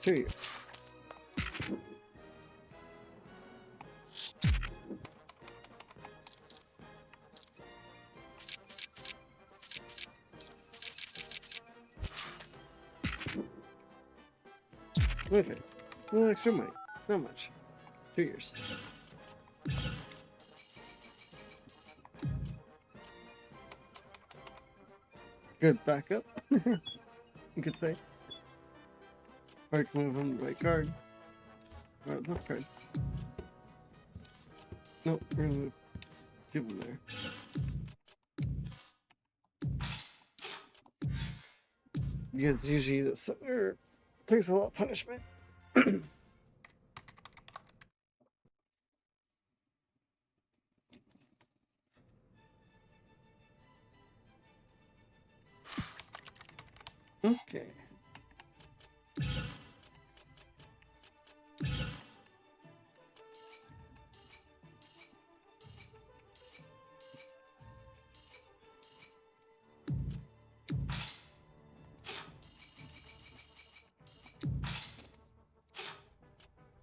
2 years. Okay. No extra money. Not much. 2 years. Good backup, you could say. Or I can move him to right guard. Or left guard. Nope, we're gonna give him there. Because usually the center takes a lot of punishment. Okay.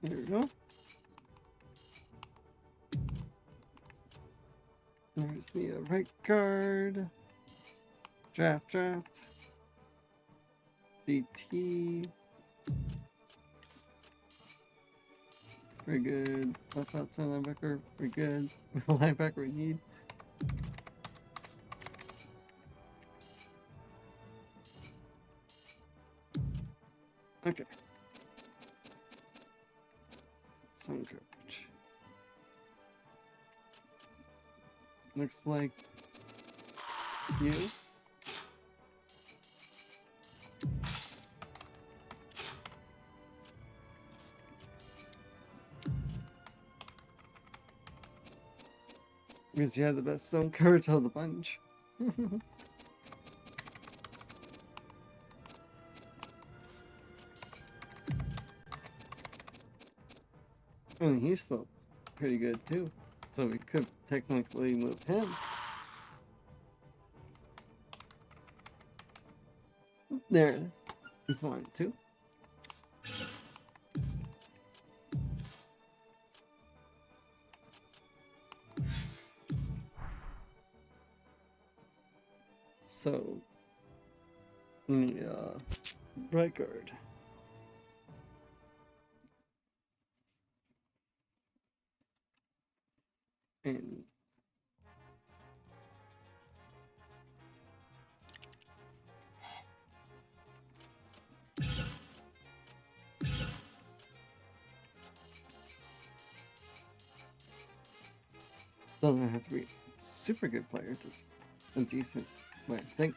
There we go. There's the right guard. Draft. DT. Very good. Left outside linebacker. Very good. Linebacker we need. Okay. Sun coverage. Looks like you. Because you had the best zone coverage of the bunch. I mean, he's still pretty good too. So we could technically move him. There, if we wanted to. So, right guard. And doesn't have to be a super good player, just a decent, I think.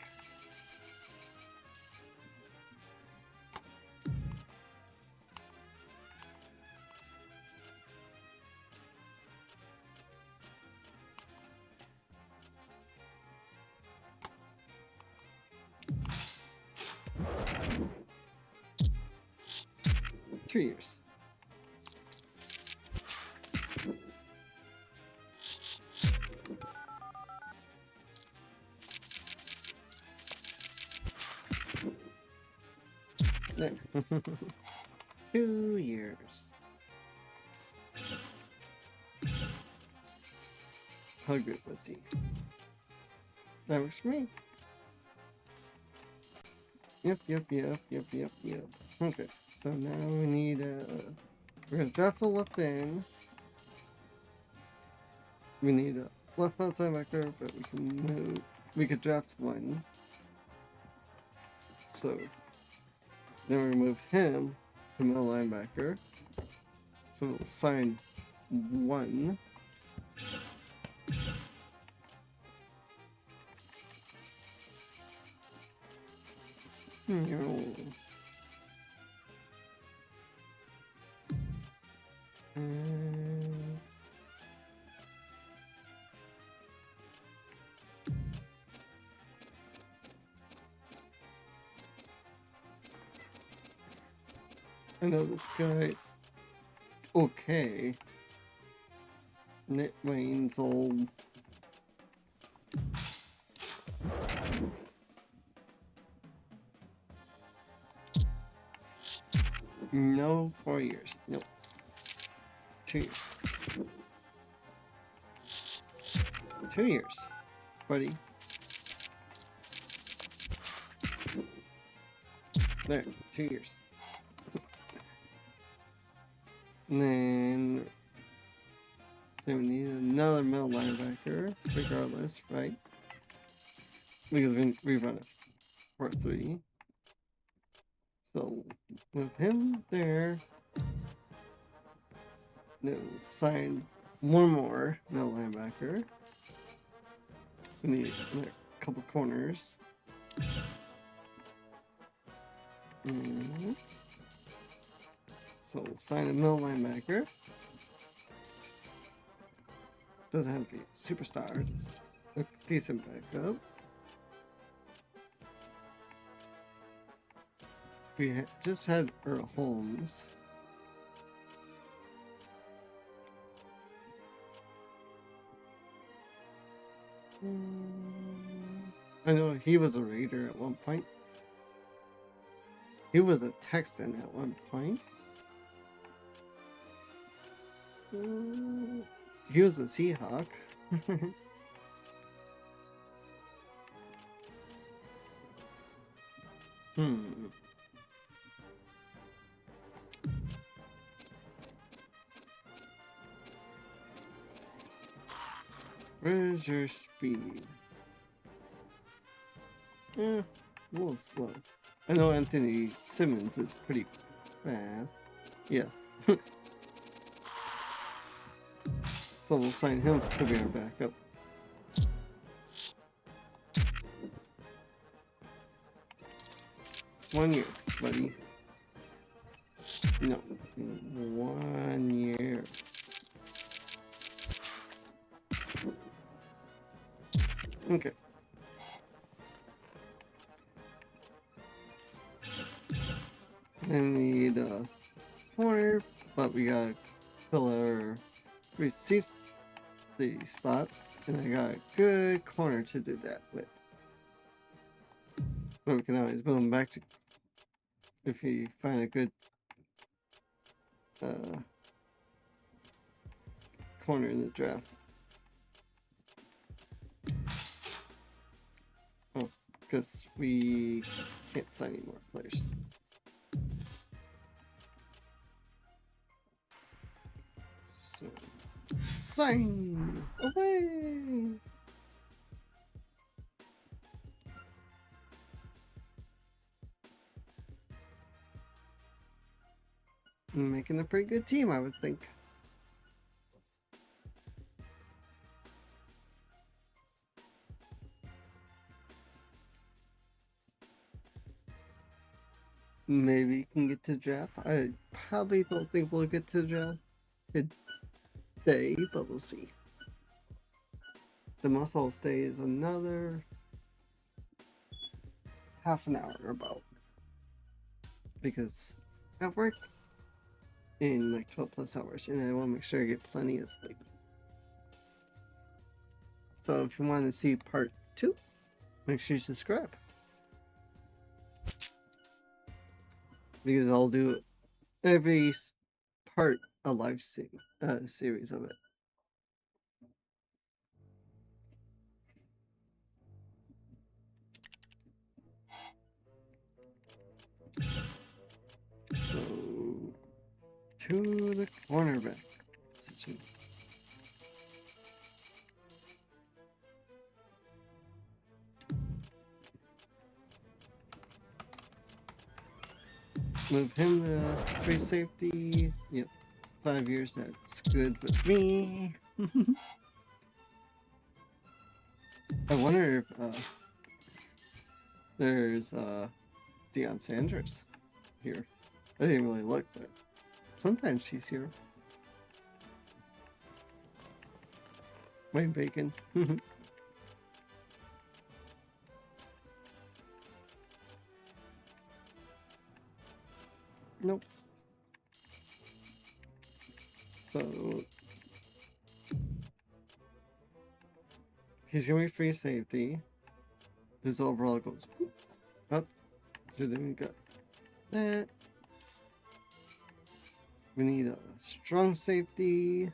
2 years. There. 2 years. How good was he? That works for me. Yep. Okay, so now we need we're gonna draft the left end. We need a left outside backer, but we can move. We could draft one. So then we move him to middle linebacker. So we'll sign one. I know this guy's okay. Nick Wayne's old. No, 4 years. Nope. 2 years. 2 years, buddy. There, 2 years. And then we need another middle linebacker, regardless, right? Because we run a 4-3. So with him there, then sign one more middle linebacker. We need a couple corners. So we'll sign a middle linebacker. Doesn't have to be a superstar, just a decent backup. We just had Earl Holmes. I know he was a Raider at one point. He was a Texan at one point. He was a Seahawk. Where's your speed? A little slow. I know Anthony Simmons is pretty fast. Yeah. So we'll sign him to be our backup. One year, buddy. No, 1 year. Okay. Then we need a corner, but we gotta fill our receive the spot, and I got a good corner to do that with. But we can always move him back to if we find a good corner in the draft. Oh, because we can't sign any more players. So, sign away! Making a pretty good team, I would think. Maybe we can get to draft. I probably don't think we'll get to draft today, but we'll see. The muscle stay is another half an hour about. Because at work, in like 12 plus hours, and I want to make sure I get plenty of sleep. So if you want to see part 2, make sure you subscribe. Because I'll do every part a live series of it. So, to the cornerback position. Move him to free safety. Yep, 5 years. That's good with me. I wonder if there's Deion Sanders here. I didn't really look, but sometimes she's here. Wayne Bacon. Nope. So he's gonna be free safety. His overall goes up. So then we got that. We need a strong safety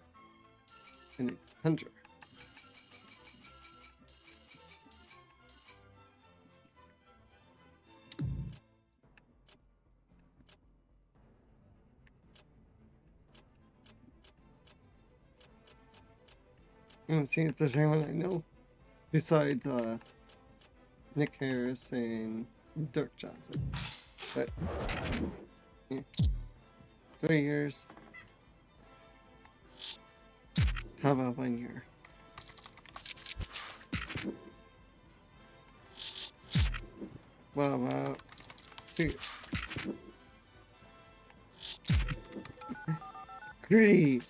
and a hunter. I'm gonna see if there's anyone I know besides Nick Harris and Dirk Johnson. But yeah. 3 years. How about 1 year? What about 2 years? Greedy.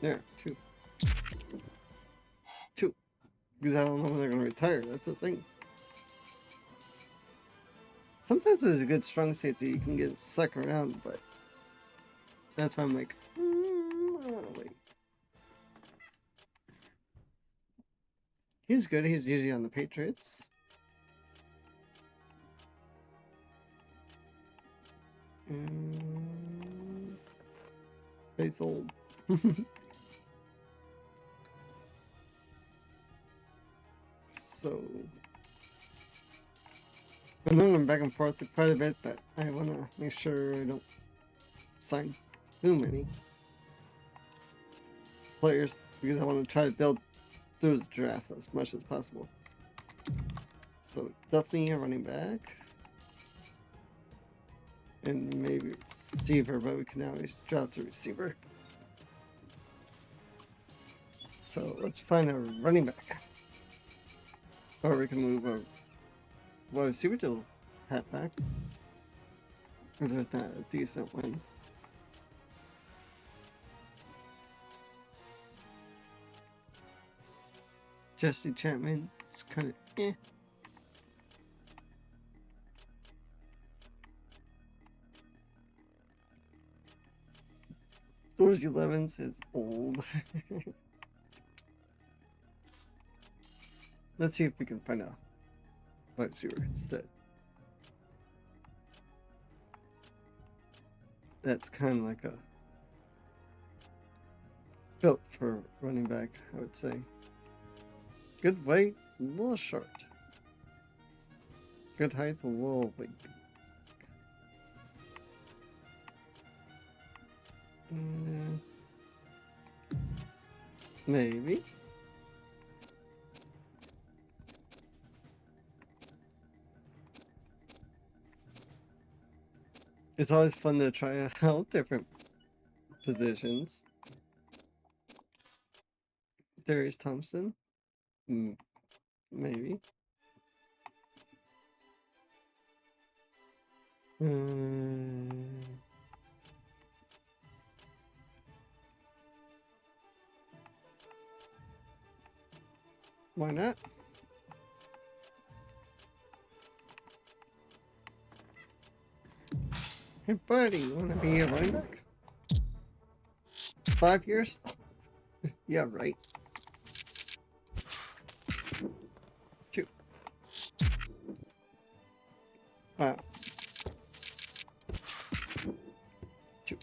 There, 2. 2. Because I don't know when they're gonna retire. That's the thing. Sometimes there's a good strong safety you can get suck around, but that's why I'm like, I wanna wait. He's good. He's usually on the Patriots. He's old. So I'm going back and forth quite a bit, but I want to make sure I don't sign too many players because I want to try to build through the draft as much as possible. So definitely a running back and maybe receiver, but we can always draft a receiver. So let's find a running back, or we can move a wide receiver to halfback. Is there not a decent one? Jesse Chapman, it's kind of eh. Dorsey Levens is old. Let's see if we can find a wide receiver instead. That's kind of like a built for running back, I would say. Good weight, a little short. Good height, a little weak. Maybe. It's always fun to try out different positions. Darius Thompson? Maybe. Why not? Hey, buddy, you want to be a running back? 5 years? Yeah, right. 2. Wow. 2.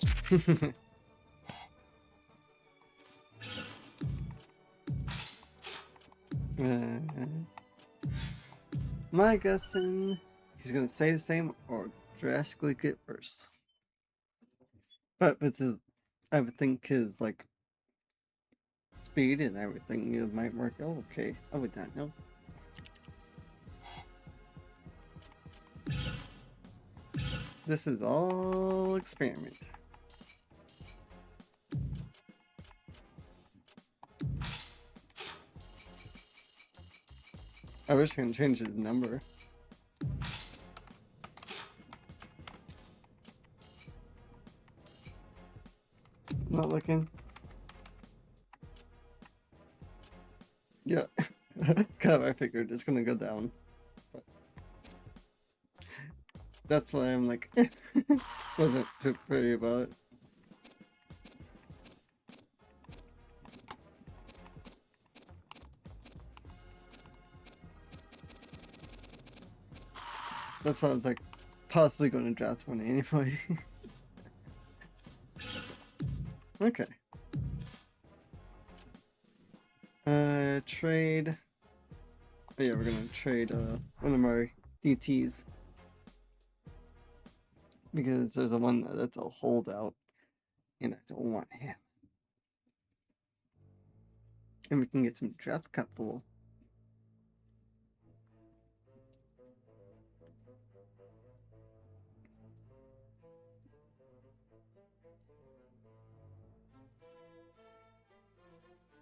My guessing he's gonna stay the same or drastically get worse. But with his, I would think his like speed and everything, it might work out okay. I would not know. This is all experiment. I wish I could change his number. Not looking. Yeah. God, I figured it's gonna go down. But that's why I'm like, wasn't too pretty about it. That's why I was like, possibly going to draft one anyway. Okay. Trade. Oh, yeah, we're gonna trade one of our DTs because there's a one that's a holdout, and I don't want him. And we can get some draft capital.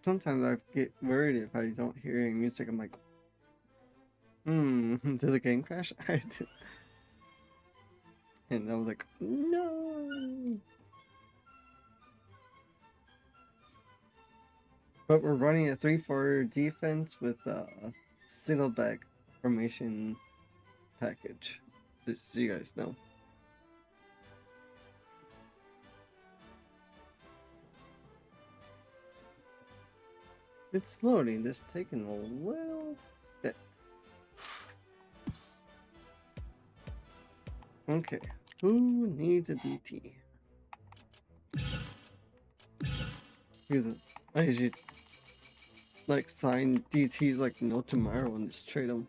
Sometimes I get worried if I don't hear any music. I'm like, did the game crash? I did. And I was like, no. But we're running a 3-4 defense with a single back formation package. Just so you guys know. It's loading, this taking a little bit. Okay, who needs a DT? Because I usually like sign DTs like no tomorrow and just trade them.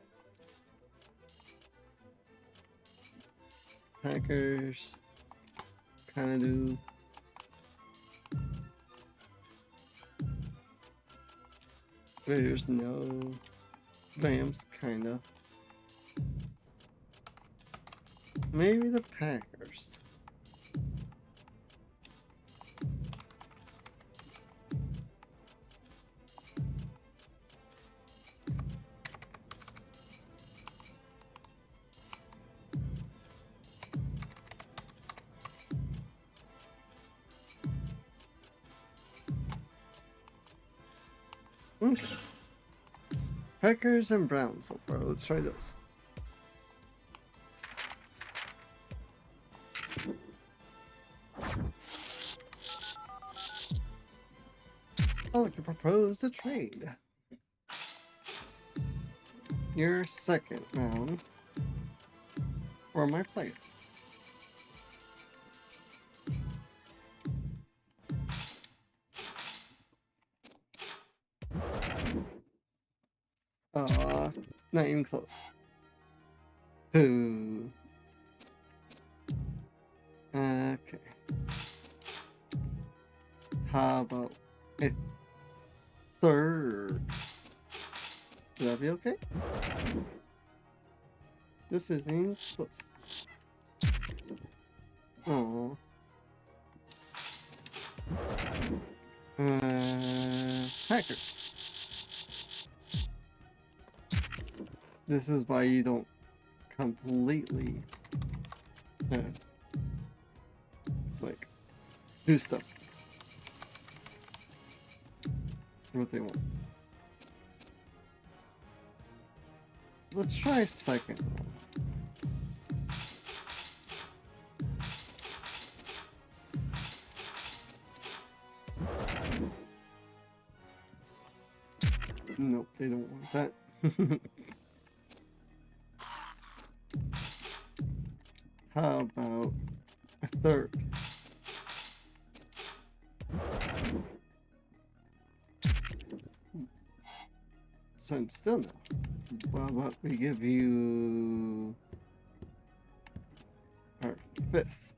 Packers, kinda do. Raiders, no. Rams, kinda. Maybe the Packers. Okay. Packers and Browns so far. Let's try this. I'd like to propose a trade. Your second round for my player. Not even close. Boo. Okay. How about a third? Would that be okay? This isn't even close. Oh. Hackers. This is why you don't completely like do stuff what they want. Let's try second one. Nope, they don't want that. How about a third? So I'm still no. Well, about we give you our fifth?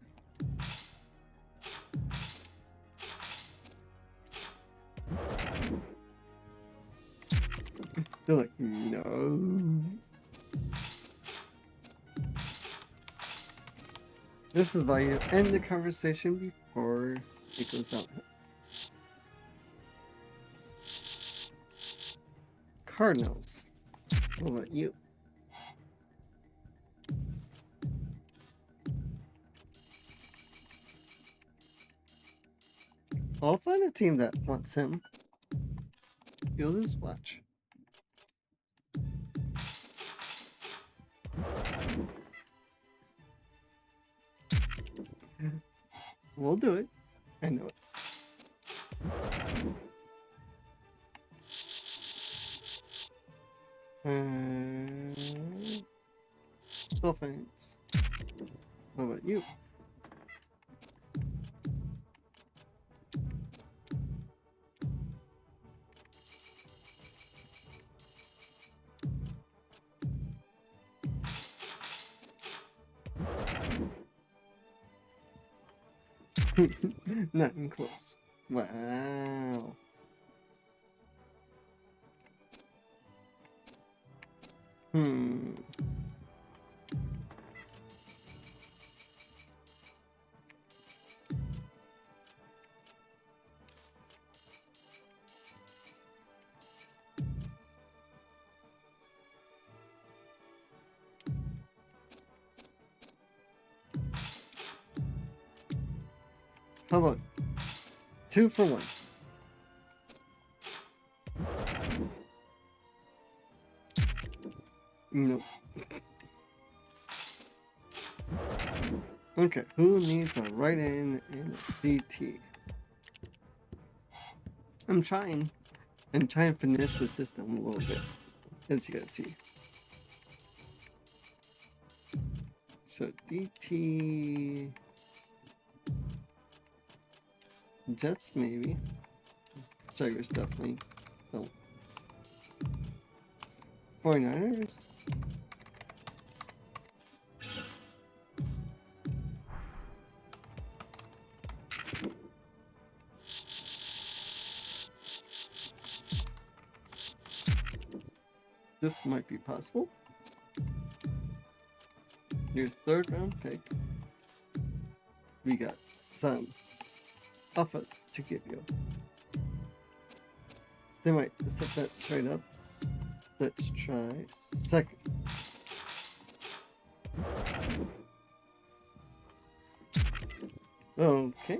They're like, no. This is why you end the conversation before it goes out. Cardinals. What about you? I'll find a team that wants him. You'll just watch. We'll do it. I know it. Dolphins. What about you? Not even close. Wow. How about 2 for 1? Nope. Okay, who needs a write-in and a DT? I'm trying to finesse the system a little bit, as you guys see. So DT... Jets, maybe. Jaguars, definitely. Don't. 49ers? This might be possible. Your 3rd round pick. We got some offers to give you. They might set that straight up. Let's try 2nd. Okay.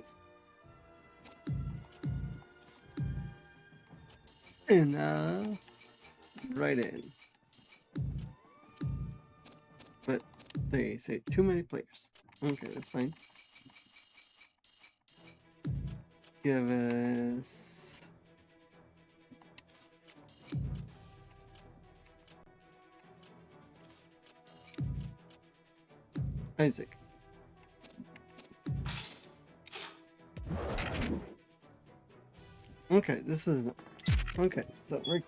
And right in. But they say too many players. Okay, that's fine. Give us Isaac. Okay, this is okay. So we're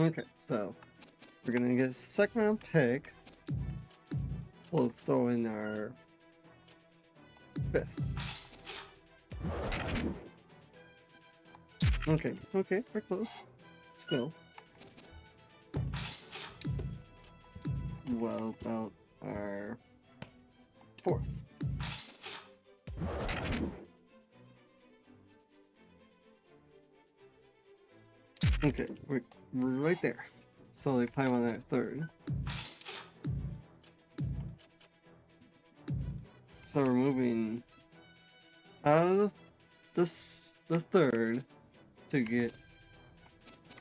okay. So we're gonna get a 2nd round pick. We'll throw in our 5th. Okay, we're close. Still. What about our 4th? Okay, we're right there. So they probably want that 3rd. So we're moving out of the 3rd to get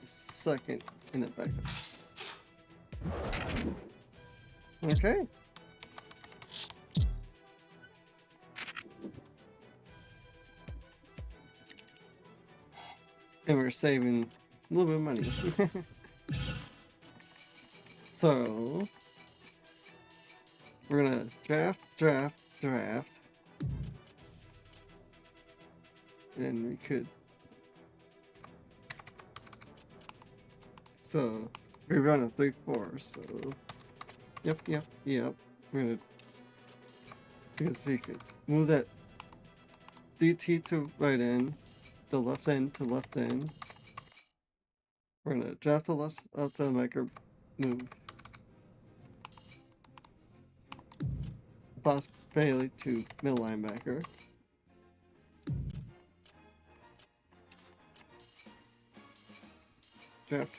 2nd in the backup. Okay. And we're saving a little bit of money. So we're gonna draft. And we could. So we run a 3-4. So yep. We're gonna, because we could move that DT to right end, the left end to left end. We're gonna draft the left outside linebacker, move Boss Bailey to middle linebacker. Draft.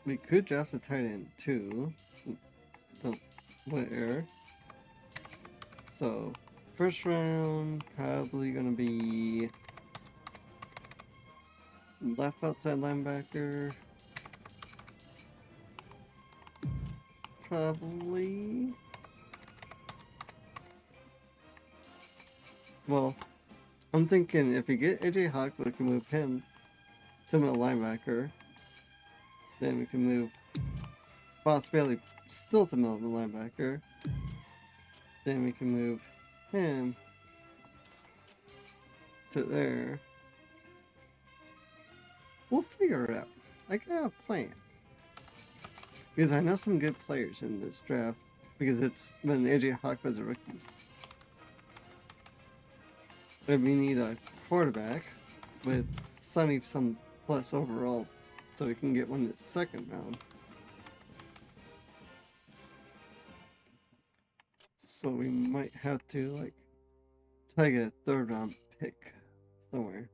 We could draft the tight end too. The player. So first round probably gonna be left outside linebacker. Probably. Well, I'm thinking if we get AJ Hawk, we can move him to middle linebacker. Then we can move Boss Bailey still to middle linebacker. Then we can move him to there. We'll figure it out. I got a plan. Because I know some good players in this draft. Because it's when AJ Hawk was a rookie. But we need a quarterback with 70-some plus overall. So we can get one in the second round. So we might have to like try to get a third round pick somewhere.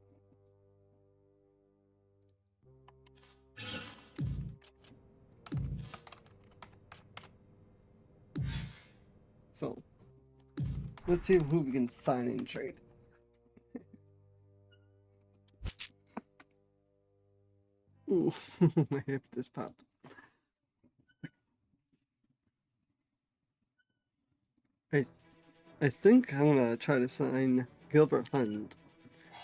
So let's see who we can sign and trade. Ooh, my hip just popped. I think I'm gonna try to sign Gilbert Hunt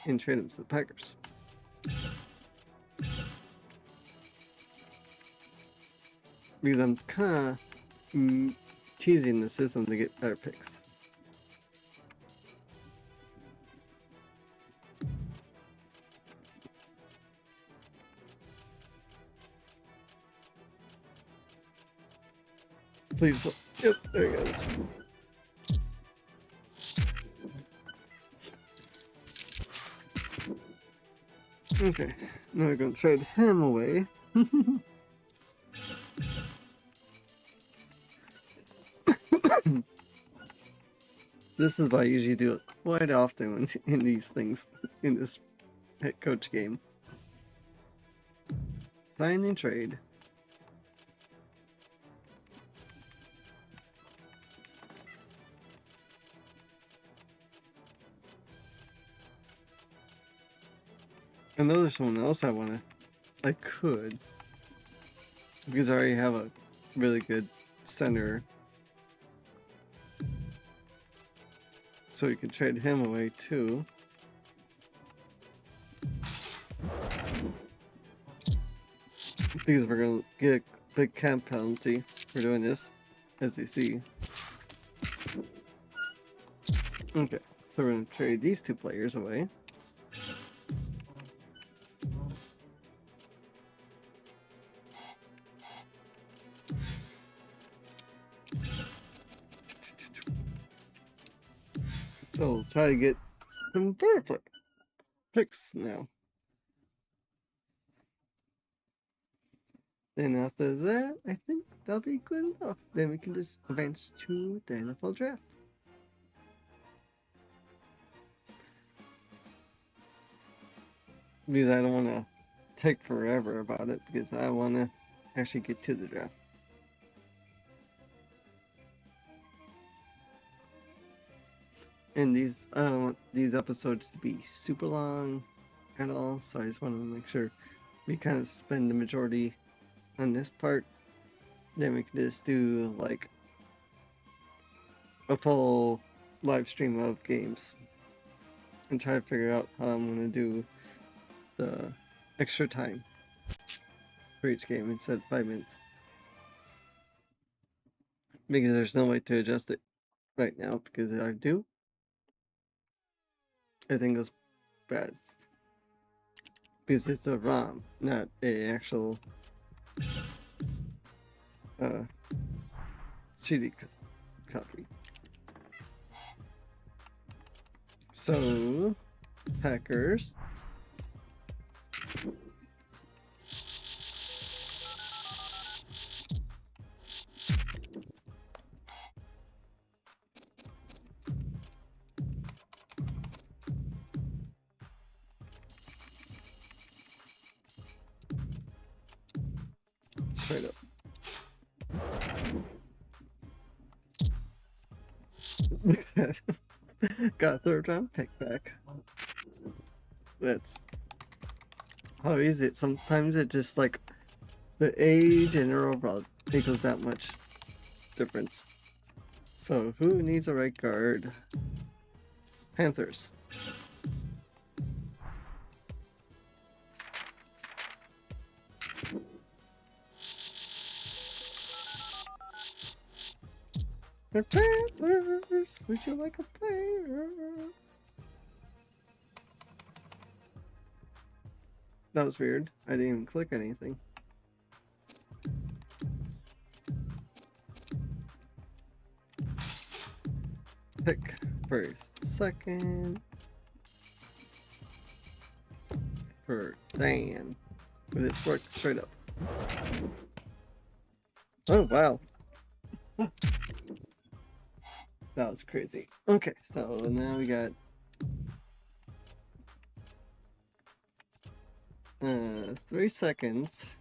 and trade him to the Packers. Because I'm kind of teasing the system to get better picks. Please, yep, there he goes. Okay, now we're gonna trade him away. This is what I usually do quite often when in these things, in this head coach game. Sign and trade. I know there's someone else I could, because I already have a really good center. So we could trade him away too. Because we're gonna get a big cap penalty for doing this, as you see. Okay, so we're gonna trade these two players away. So let's try to get some better picks now. Then after that, I think that'll be good enough. Then we can just advance to the NFL draft. Because I don't want to take forever about it, because I want to actually get to the draft. And I don't want these episodes to be super long at all, so I just want to make sure we kind of spend the majority on this part. Then we can just do like a full live stream of games and try to figure out how I'm going to do the extra time for each game instead of 5 minutes. Because there's no way to adjust it right now, because if I do, everything goes bad. Because it's a ROM, not a actual CD copy. So, Packers. Straight up. Look at that. Got a 3rd round pick back. That's how easy it. Sometimes it just like the age and their overall equals that much difference. So who needs a right guard? Panthers. The Panthers, would you like a player? That was weird. I didn't even click anything. Pick first, second. For Dan. But it's worked straight up. Oh, wow. That was crazy. Okay, so now we got 3 seconds.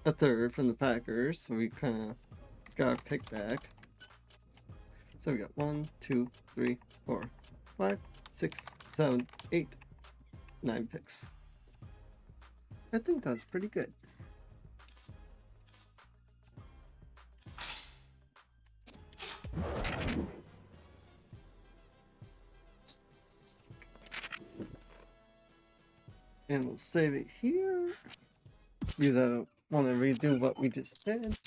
A third from the Packers, so we kind of got our pick back. So we got 1, 2, 3, 4, 5, 6, 7, 8, 9 picks. I think that's pretty good. And we'll save it here because I don't want to redo what we just did.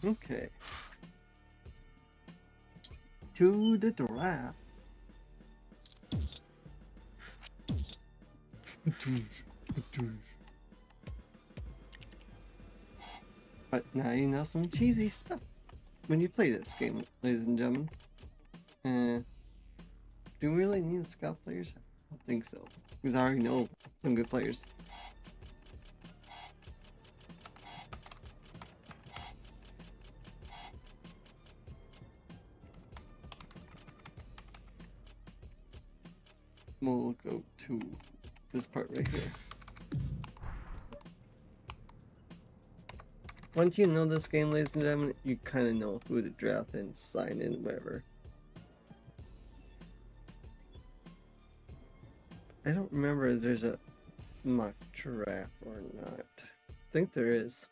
Okay. To the draft. But now you know some cheesy stuff when you play this game, ladies and gentlemen. Do we really need scout players? I don't think so. Because I already know some good players. We'll go to this part right here. Once you know this game, ladies and gentlemen, you kind of know who to draft and sign in, whatever. I don't remember if there's a mock draft or not. I think there is.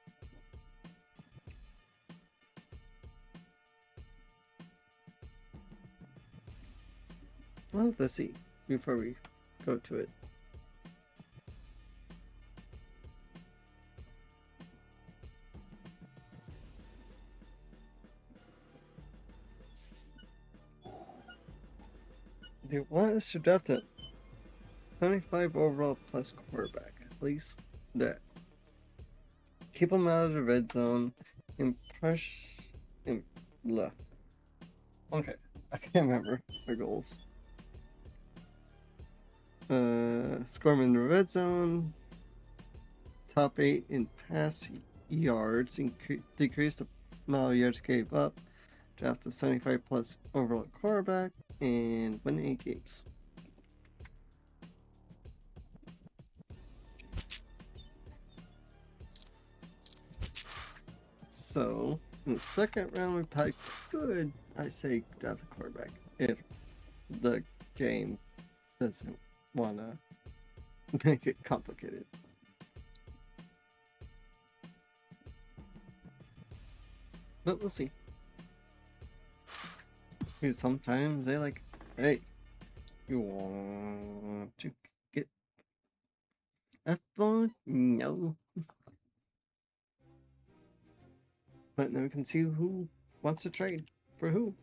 Well, let's see before we go to it. They want us to draft a 75 overall plus quarterback. At least that. Keep them out of the red zone. Left. Okay, I can't remember their goals. Score them in the red zone. Top 8 in pass yards. Decrease the amount of yards gave up. Draft a 75 plus overall quarterback. And win 8 games. So in the second round, we probably could, I say, draft a quarterback if the game doesn't want to make it complicated. But we'll see. Because sometimes they like, hey, you want to get F1? No. But then we can see who wants to trade for who.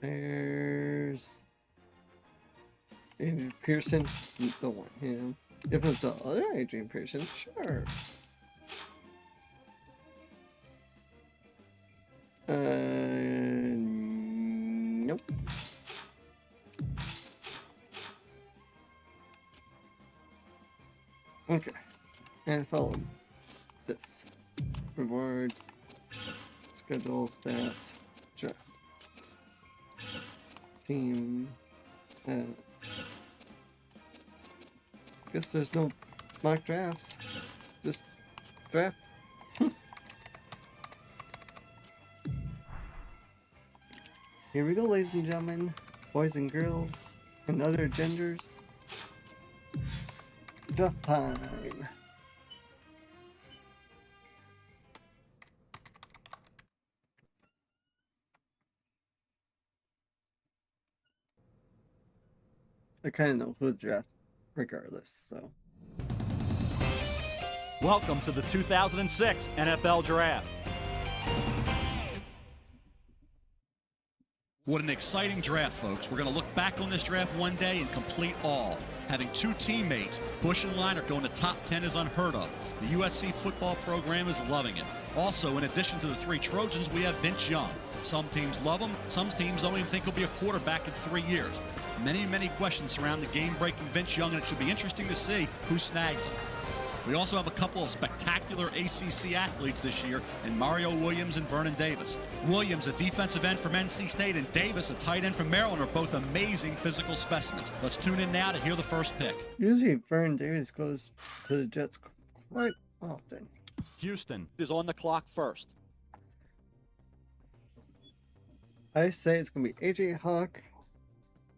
There's Adrian Pearson. You don't want him. If it's the other Adrian Pearson, sure. Nope. Okay. And follow this. Reward. Schedule stats. Draft. Team. Guess there's no mock drafts. Just draft. Here we go, ladies and gentlemen, boys and girls, and other genders. Draft time. I kind of know who to draft regardless, so. Welcome to the 2006 NFL Draft. What an exciting draft, folks. We're going to look back on this draft one day and complete all. Having two teammates, Bush and Leinart, going to top 10 is unheard of. The USC football program is loving it. Also, in addition to the three Trojans, we have Vince Young. Some teams love him. Some teams don't even think he'll be a quarterback in 3 years. Many, many questions surround the game-breaking Vince Young, and it should be interesting to see who snags him. We also have a couple of spectacular ACC athletes this year in Mario Williams and Vernon Davis. Williams, a defensive end from NC State, and Davis, a tight end from Maryland, are both amazing physical specimens. Let's tune in now to hear the first pick. Usually Vernon Davis goes to the Jets quite often. Houston Is on the clock first. I say it's going to be AJ Hawk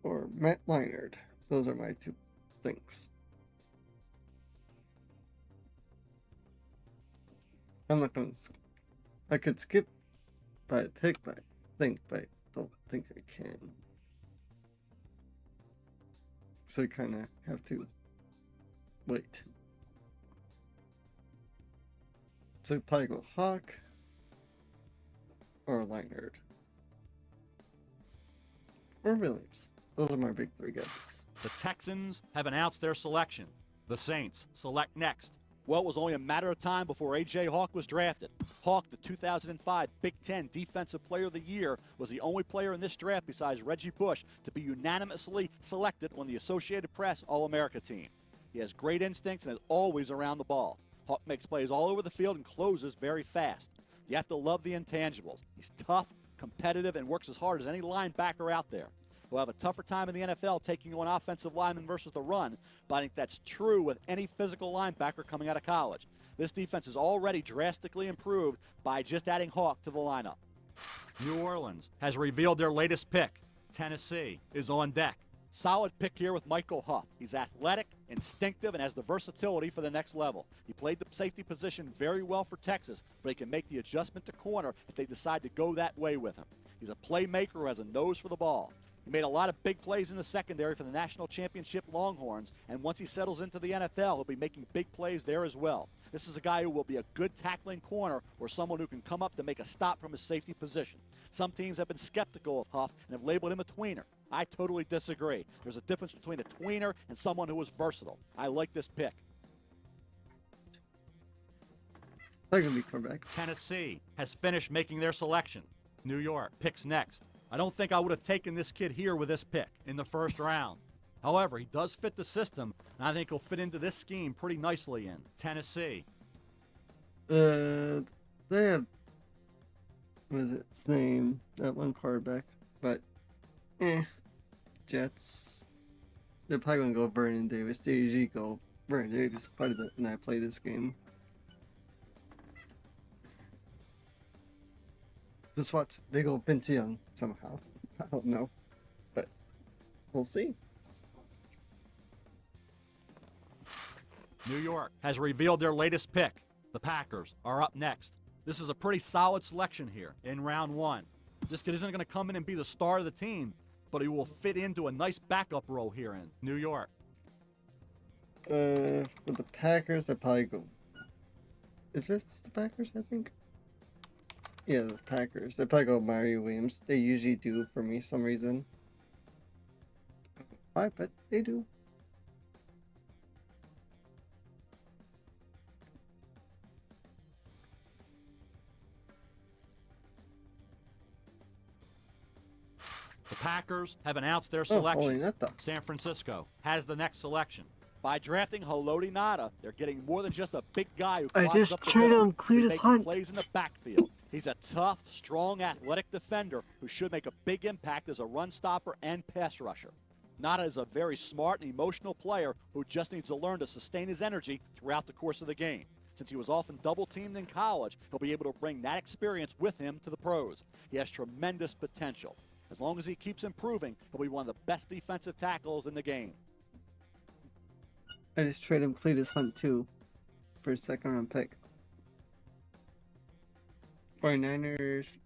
or Matt Leinart. Those are my two things. I'm not going to. I could skip by a pick, but I don't think I can. So I kind of have to wait. So I'd probably go Hawk or Leinart or Williams. Those are my big three guesses. The Texans have announced their selection. The Saints select next. Well, it was only a matter of time before A.J. Hawk was drafted. Hawk, the 2005 Big Ten Defensive Player of the Year, was the only player in this draft besides Reggie Bush to be unanimously selected on the Associated Press All-America team. He has great instincts and is always around the ball. Hawk makes plays all over the field and closes very fast. You have to love the intangibles. He's tough, competitive, and works as hard as any linebacker out there. He'll have a tougher time in the NFL taking on offensive linemen versus the run, but I think that's true with any physical linebacker coming out of college. This defense is already drastically improved by just adding Hawk to the lineup. New Orleans has revealed their latest pick. Tennessee is on deck. Solid pick here with Michael Huff. He's athletic, instinctive, and has the versatility for the next level. He played the safety position very well for Texas, but he can make the adjustment to corner if they decide to go that way with him. He's a playmaker who has a nose for the ball. He made a lot of big plays in the secondary for the national championship Longhorns, and once he settles into the NFL, he'll be making big plays there as well. This is a guy who will be a good tackling corner or someone who can come up to make a stop from his safety position. Some teams have been skeptical of Huff and have labeled him a tweener. I totally disagree. There's a difference between a tweener and someone who is versatile. I like this pick. They're going to be quarterback. Tennessee has finished making their selection. New York picks next. I don't think I would have taken this kid here with this pick in the first round. However, he does fit the system, and I think he'll fit into this scheme pretty nicely in Tennessee. They have, what is its name? That one quarterback, but Jets. They're probably gonna go Vernon Davis. They usually go Vernon Davis quite a bit when I play this game. Just watch. They go Vince Young somehow. I don't know, but we'll see. New York has revealed their latest pick. The Packers are up next. This is a pretty solid selection here in round 1. This kid isn't going to come in and be the star of the team, but he will fit into a nice backup role here in New York. With the Packers, I probably go. If it's the Packers, I think. Yeah, the Packers. They probably go Mario Williams. They usually do for me some reason. Why? But they do. The Packers have announced their Oh, holy selection. nut though. San Francisco has the next selection. By drafting Haloti Nada, they're getting more than just a big guy who I climbs just up the traded middle. him Cletus He's making Hunt. plays in the backfield. He's a tough, strong, athletic defender who should make a big impact as a run stopper and pass rusher. Nada is a very smart and emotional player who just needs to learn to sustain his energy throughout the course of the game. Since he was often double-teamed in college, he'll be able to bring that experience with him to the pros. He has tremendous potential. As long as he keeps improving, he'll be one of the best defensive tackles in the game. I just traded him Cletus Hunt too for a second round pick. 49ers.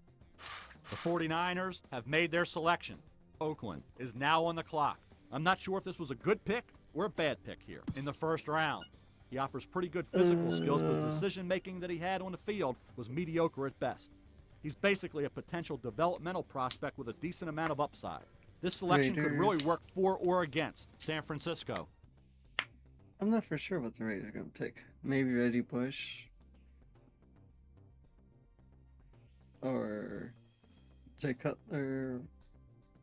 The 49ers have made their selection. Oakland is now on the clock. I'm not sure if this was a good pick or a bad pick here in the first round. He offers pretty good physical skills, but the decision-making that he had on the field was mediocre at best. He's basically a potential developmental prospect with a decent amount of upside. This selection could really Raiders. work for or against San Francisco. I'm not for sure what the Raiders are going to pick. Maybe Reggie Bush. Or Jay Cutler.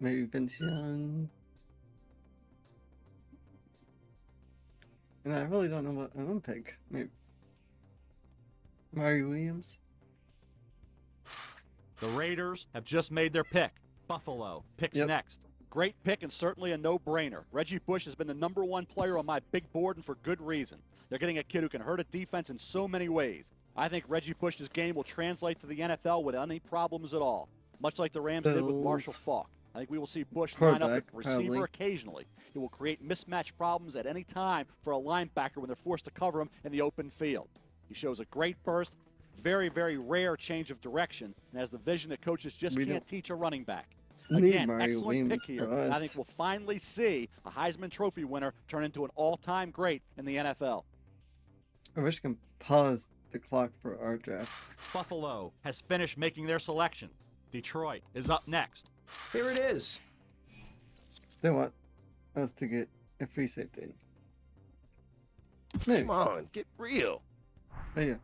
Maybe Vince Young. And I really don't know what I'm going to pick. Maybe Mario Williams. The Raiders have just made their pick. Buffalo picks Yep. next. Great pick and certainly a no-brainer. Reggie Bush has been the #1 player on my big board and for good reason. They're getting a kid who can hurt a defense in so many ways. I think Reggie Bush's game will translate to the NFL without any problems at all, much like the Rams did with Marshall Bills. Faulk. I think we will see Bush line up at Quarterback, receiver probably. occasionally. He will create mismatch problems at any time for a linebacker when they're forced to cover him in the open field. He shows a great burst, very, very rare change of direction, and has the vision that coaches just We can't don't teach a running back. need Again, Mario excellent Williams pick here. for And I us. think we'll finally see a Heisman Trophy winner turn into an all-time great in the NFL. I wish I can pause the clock for our draft. Buffalo has finished making their selection. Detroit is up next. Here it is. They want us to get a free safety. Maybe. Come on, get real. Oh yeah,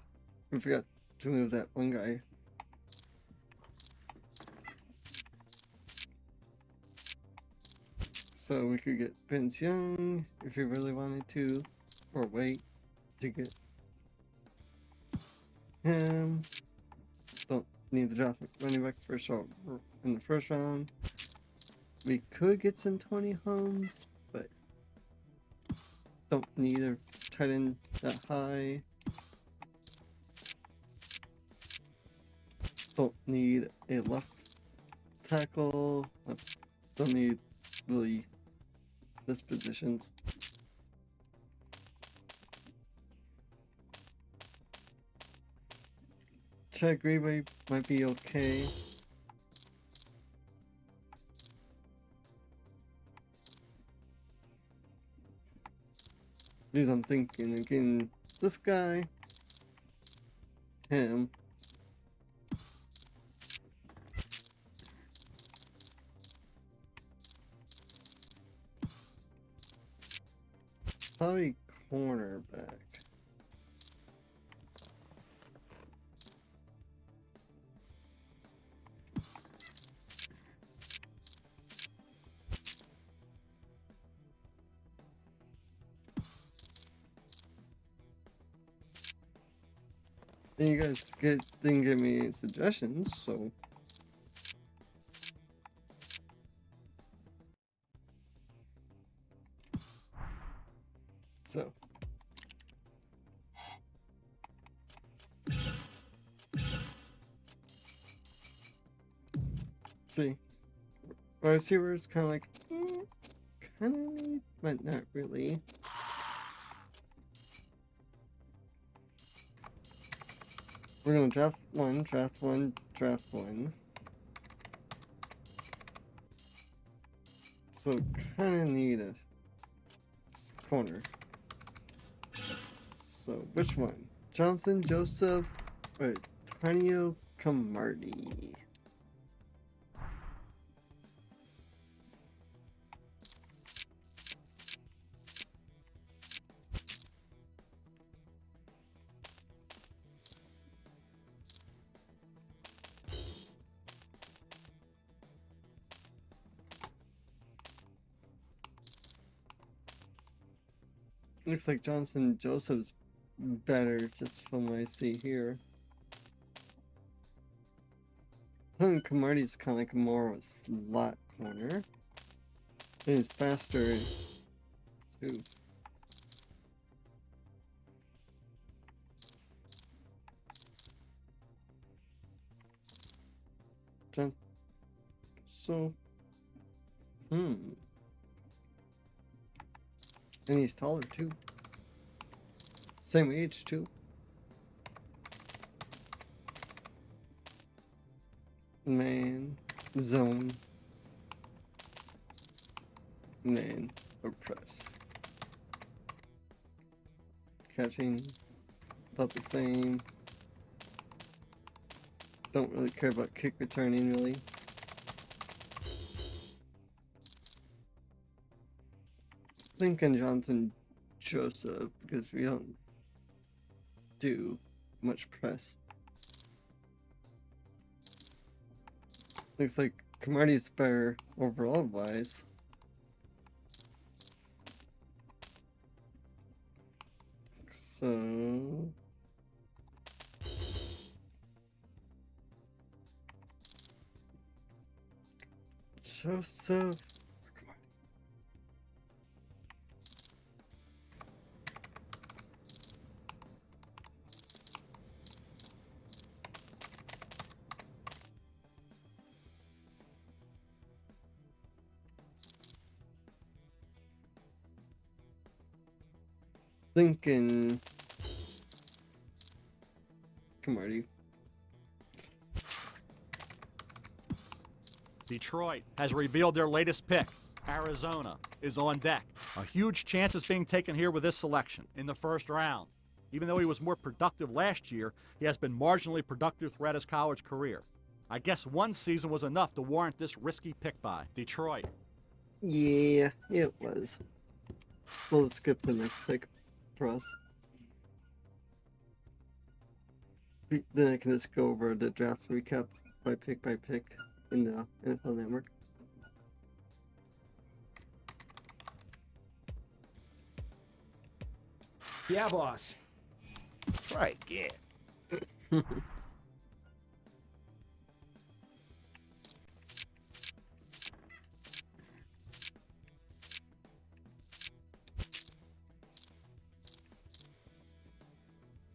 we forgot to move that one guy. So we could get Vince Young if we really wanted to, or wait to get him. Don't need to draft running back first round in the first round. We could get some Tony Holmes, but don't need a tight end that high. Don't need a left tackle. Don't need really this positions. Chad Greenway might be okay. These I'm thinking again. This guy, him. Probably cornerback. And you guys didn't give me any suggestions, so. So. see. Wide receiver is kind of like, kind of, but not really. We're gonna draft one, draft one, draft one. So kind of need a corner. So which one? Jonathan Joseph or Tonio Camardi? Looks like Johnson Joseph's better just from what I see here. Tony Camardi's kind of like more of a slot corner. And he's faster too. And he's taller too. Same age too. Man, zone. Man, or press. Catching, about the same. Don't really care about kick returning really. Thinking Jonathan Joseph because we don't do much press. Looks like Camardi's better overall wise. So Joseph. Thinking Camardi. Detroit has revealed their latest pick. Arizona is on deck. A huge chance is being taken here with this selection in the first round. Even though he was more productive last year, he has been marginally productive throughout his college career. I guess one season was enough to warrant this risky pick by Detroit. Yeah, it was. We'll skip the next pick for us. Then I can just go over the draft recap by pick in the NFL Network. Yeah, boss. Right, yeah.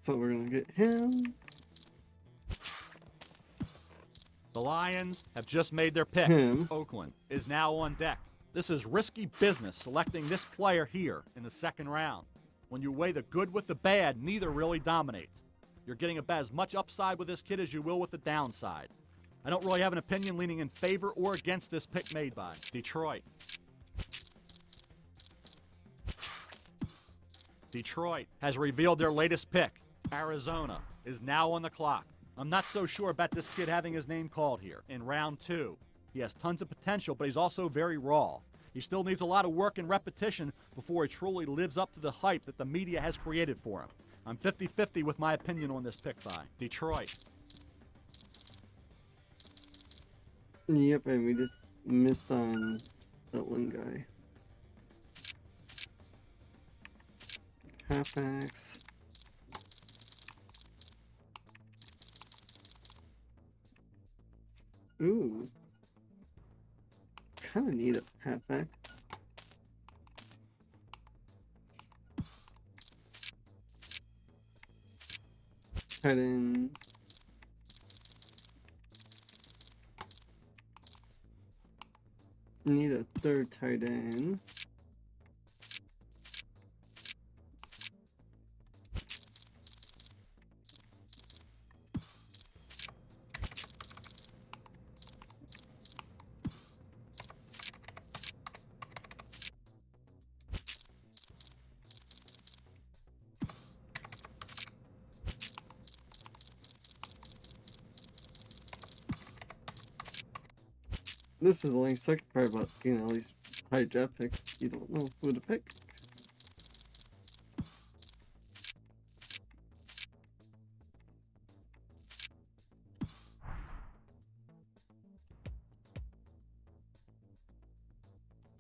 So we're gonna get him. The Lions have just made their pick. Oakland is now on deck. This is risky business selecting this player here in the second round. When you weigh the good with the bad, neither really dominates. You're getting about as much upside with this kid as you will with the downside. I don't really have an opinion leaning in favor or against this pick made by Detroit. Detroit has revealed their latest pick. Arizona is now on the clock. I'm not so sure about this kid having his name called here in round 2. He has tons of potential, but he's also very raw. He still needs a lot of work and repetition before he truly lives up to the hype that the media has created for him. I'm 50-50 with my opinion on this pick by Detroit. Yep, and we just missed on that one guy. Halfbacks. Ooh. Kinda need a halfback. Head in. Need a third tight end. This is the only second part about, you know, these high draft picks. You don't know who to pick.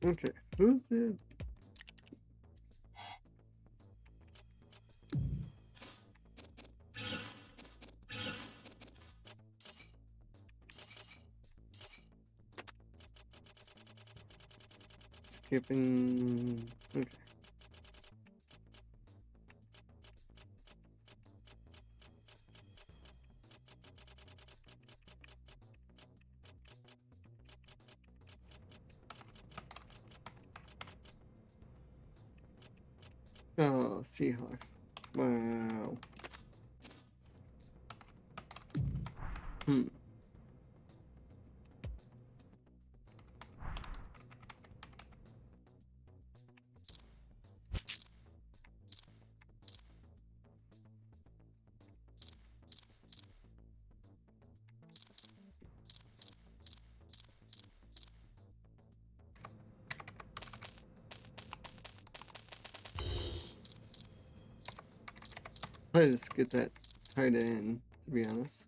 Okay, who's it? Skipping. Okay. Oh, Seahawks. Wow. I just get that tight end, to be honest.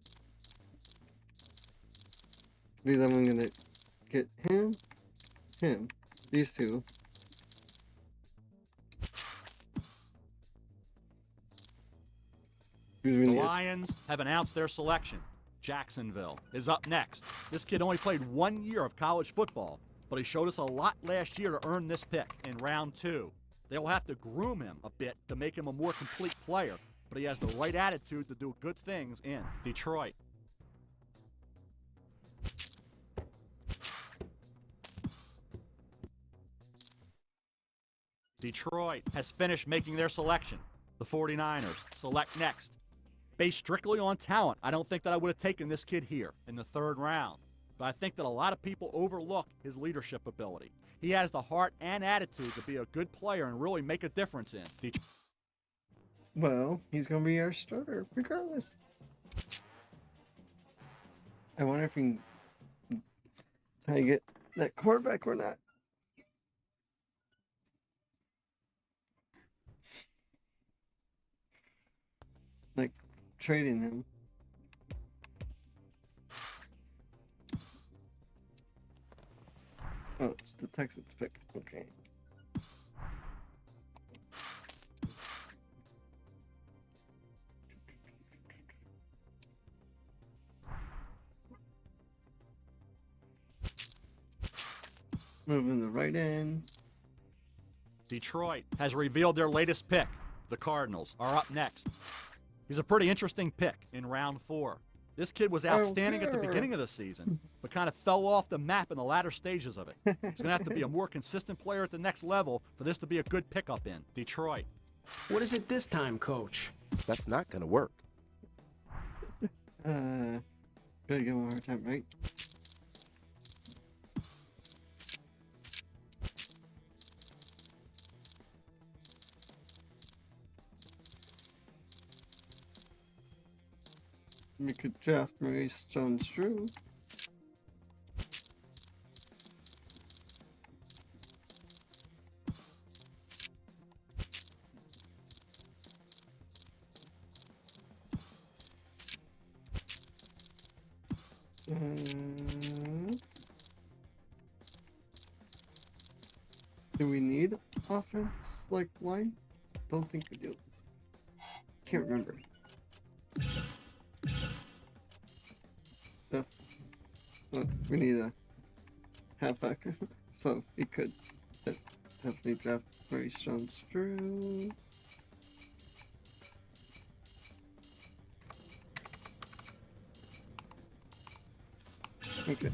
Because I'm gonna get him, these two. Because we The need Lions have announced their selection. Jacksonville is up next. This kid only played 1 year of college football, but he showed us a lot last year to earn this pick in round 2. They'll have to groom him a bit to make him a more complete player, but he has the right attitude to do good things in Detroit. Detroit has finished making their selection. The 49ers select next. Based strictly on talent, I don't think that I would have taken this kid here in the 3rd round. But I think that a lot of people overlook his leadership ability. He has the heart and attitude to be a good player and really make a difference in Detroit. Well, he's gonna be our starter, regardless. I wonder if we can try to get that quarterback or not. Like, trading him. Oh, it's the Texans pick. Okay. Moving the right end. Detroit has revealed their latest pick. The Cardinals are up next. He's a pretty interesting pick in round 4. This kid was outstanding at the beginning of the season, but kind of fell off the map in the latter stages of it. He's going to have to be a more consistent player at the next level for this to be a good pickup in Detroit. What is it this time, Coach? That's not gonna work. Gotta give him a hard time, right? We could draft Maurice Jones-Drew. Do we need offense like line? Don't think we do. Can't remember. Well, we need a halfback, so we could definitely draft Maurice Jones-Drew. Okay.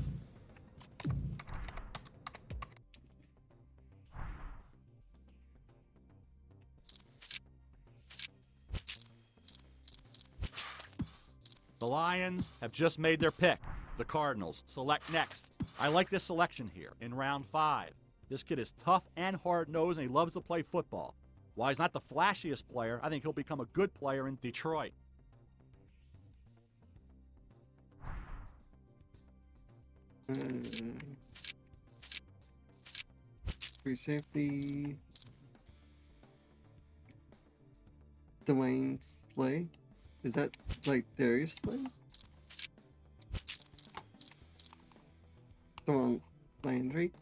The Lions have just made their pick. The Cardinals select next. I like this selection here in round 5. This kid is tough and hard-nosed, and he loves to play football. While he's not the flashiest player, I think he'll become a good player in Detroit. Free safety. Dwayne Slay. Is that like Darius Slay? Dwayne Landry.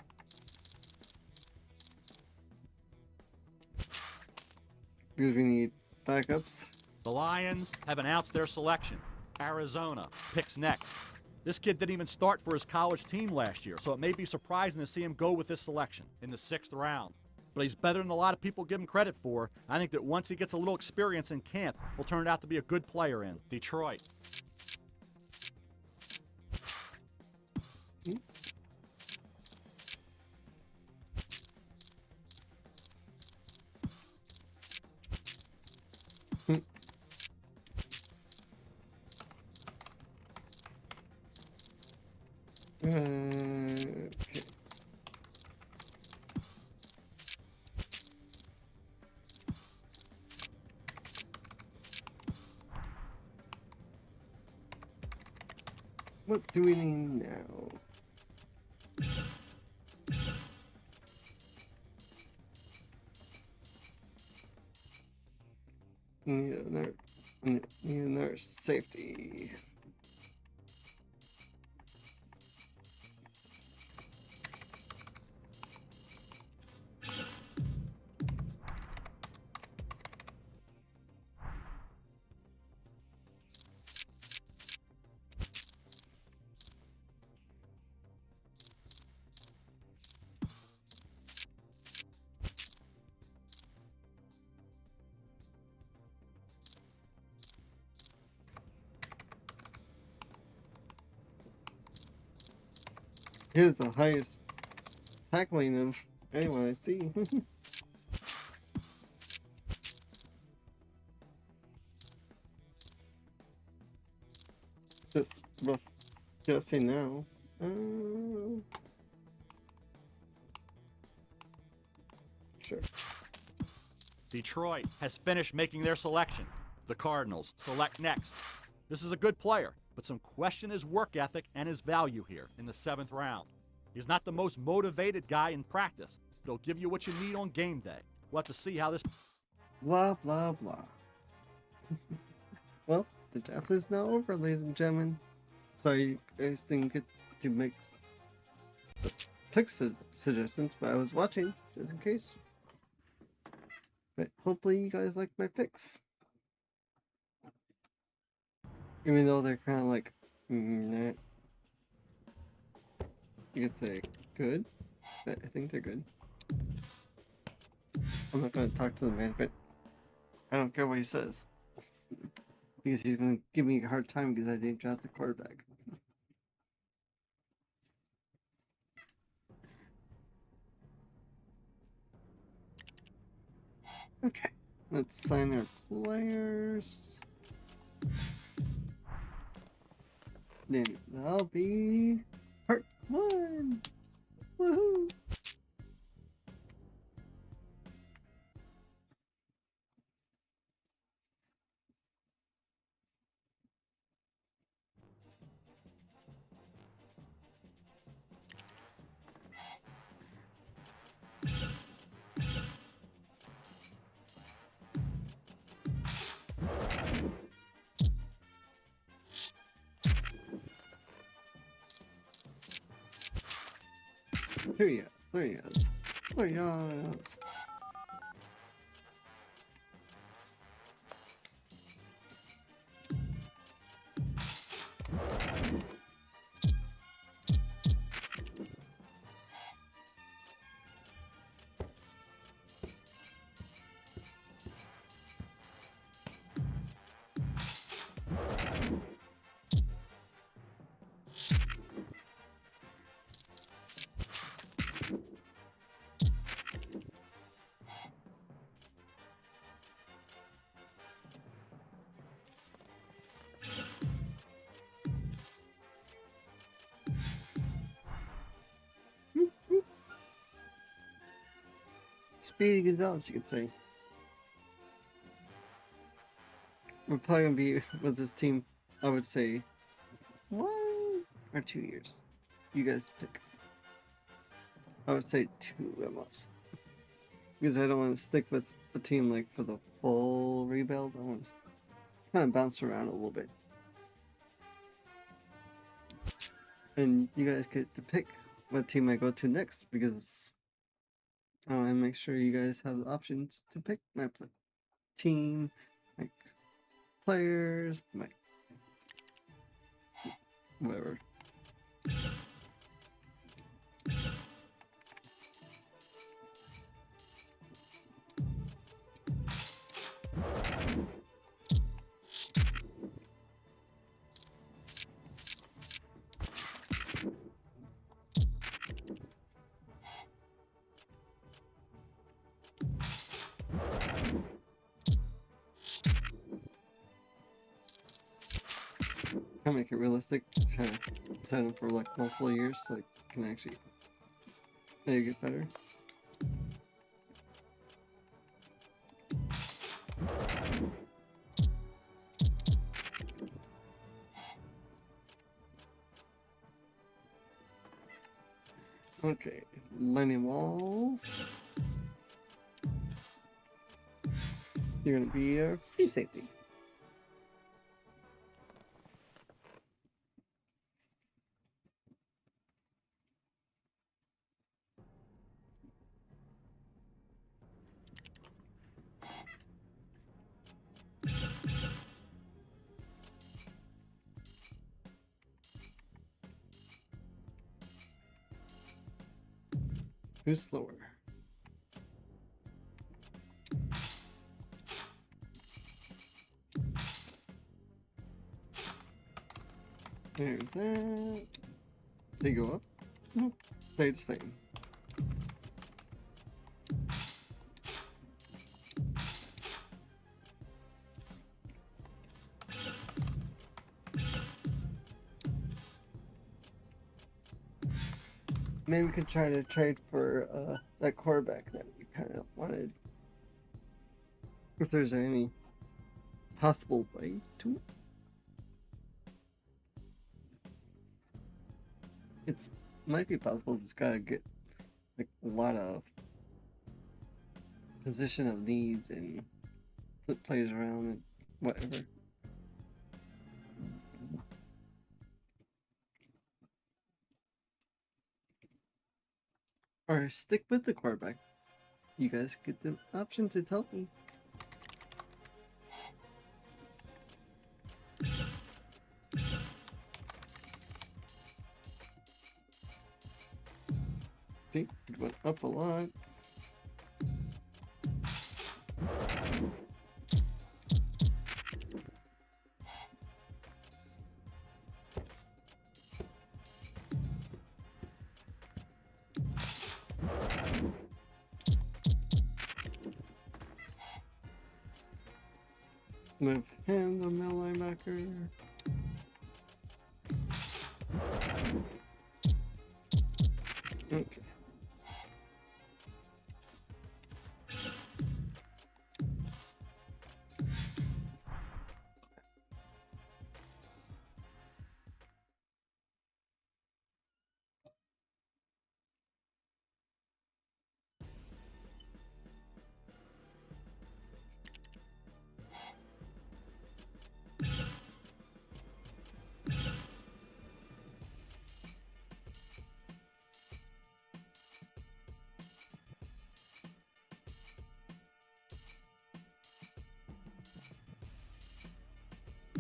Because we need backups. The Lions have announced their selection. Arizona picks next. This kid didn't even start for his college team last year, so it may be surprising to see him go with this selection in the 6th round. But he's better than a lot of people give him credit for. I think that once he gets a little experience in camp, he'll turn out to be a good player in Detroit. Okay. What do we need now? Need another safety. He is the highest tackling of anyone I see. Just rough guessing now. Sure. Detroit has finished making their selection. The Cardinals select next. This is a good player, but some question his work ethic and his value here in the 7th round. He's not the most motivated guy in practice, but he'll give you what you need on game day. We'll have to see how this... Blah, blah, blah. Well, the draft is now over, ladies and gentlemen. Sorry, I just didn't get to make the pick suggestions, but I was watching, just in case. But hopefully you guys like my picks. Even though they're kind of like, nah. You could say good, but I think they're good. I'm not going to talk to the management. I don't care what he says. Because he's going to give me a hard time because I didn't draft the quarterback. Okay, let's sign our players. Then that'll be part 1. Woohoo! Here he is. There he is. There he is. Speedy Gonzalez, you could say. We're probably gonna be with this team, I would say, 1 or 2 years. You guys pick. I would say 2 at most. Because I don't want to stick with the team like for the full rebuild. I want to kind of bounce around a little bit. And you guys get to pick what team I go to next, because I want to make sure you guys have the options to pick my team, my players, my whatever. Try to make it realistic. Try to set them for like multiple years so it can actually make it get better. Okay, Lenny Walls. You're gonna be a free safety. Who's slower? There's that. They go up. Nope. Stay the same. Maybe we could try to trade for that quarterback that we kind of wanted. If there's any possible way to. It's might be possible. Just gotta get like a lot of position of needs and flip plays around and whatever. Or stick with the quarterback. You guys get the option to tell me. See, it went up a lot. Move him, the middle linebacker. Okay.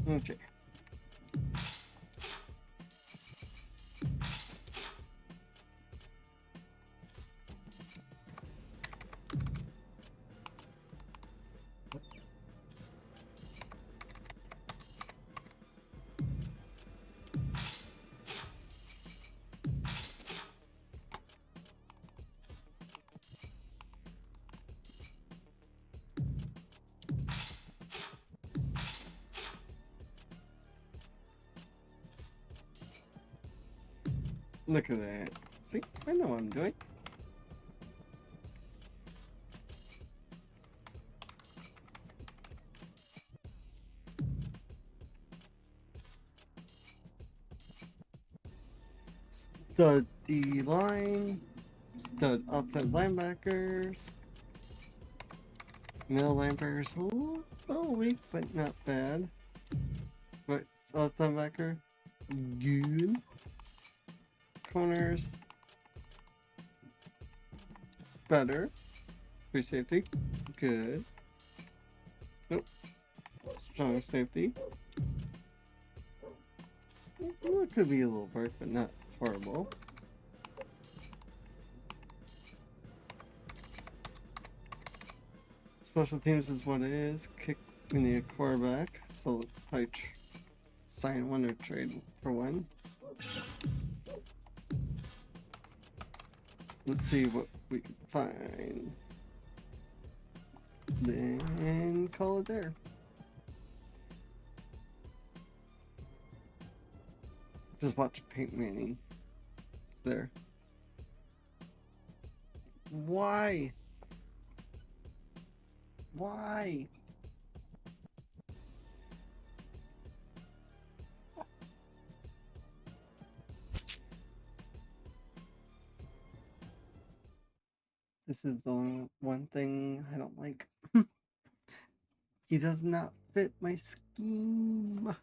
Okay. Look at that. See, I know what I'm doing. Stud D line, stud outside linebackers, middle linebackers. Oh, weak, but not bad. But outside linebacker, good. Corners, better. Free safety, good. Nope. Strong safety. It could be a little work, but not horrible. Special teams is what it is. Kick, we need a quarterback, so I sign one or trade for one. Let's see what we can find. Then call it there. Just watch Peyton Manning. It's there. Why? Why? This is the only one thing I don't like. He does not fit my scheme.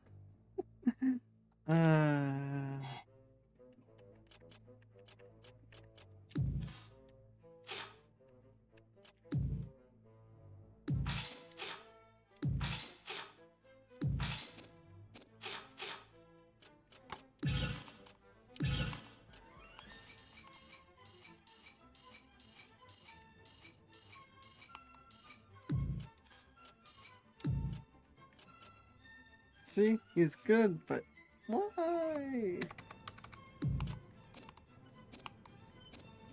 See, he's good, but why?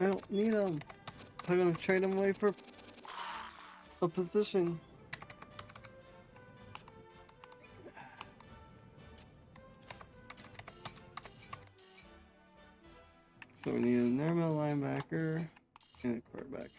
I don't need him. I'm gonna trade him away for a position. So we need a normal linebacker and a quarterback.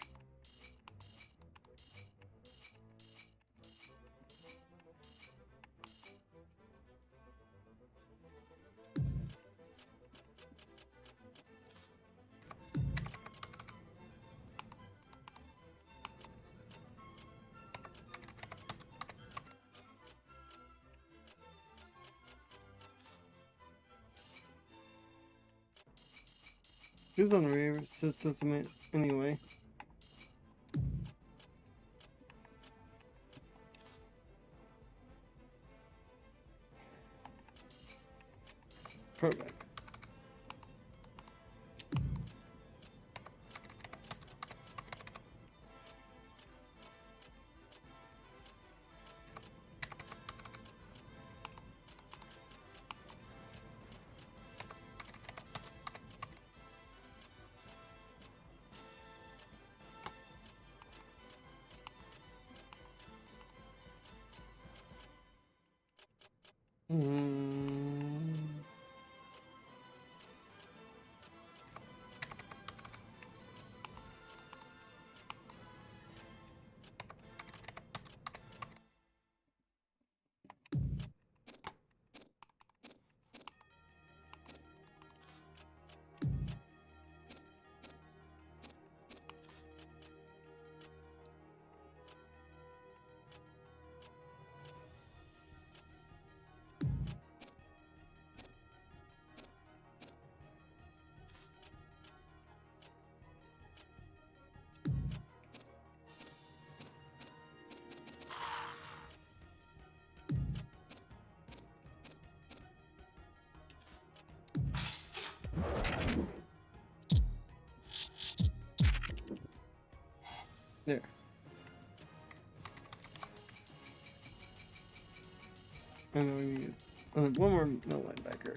Who's on the waiver system anyway? Quarterback. There. And then we need one more middle linebacker.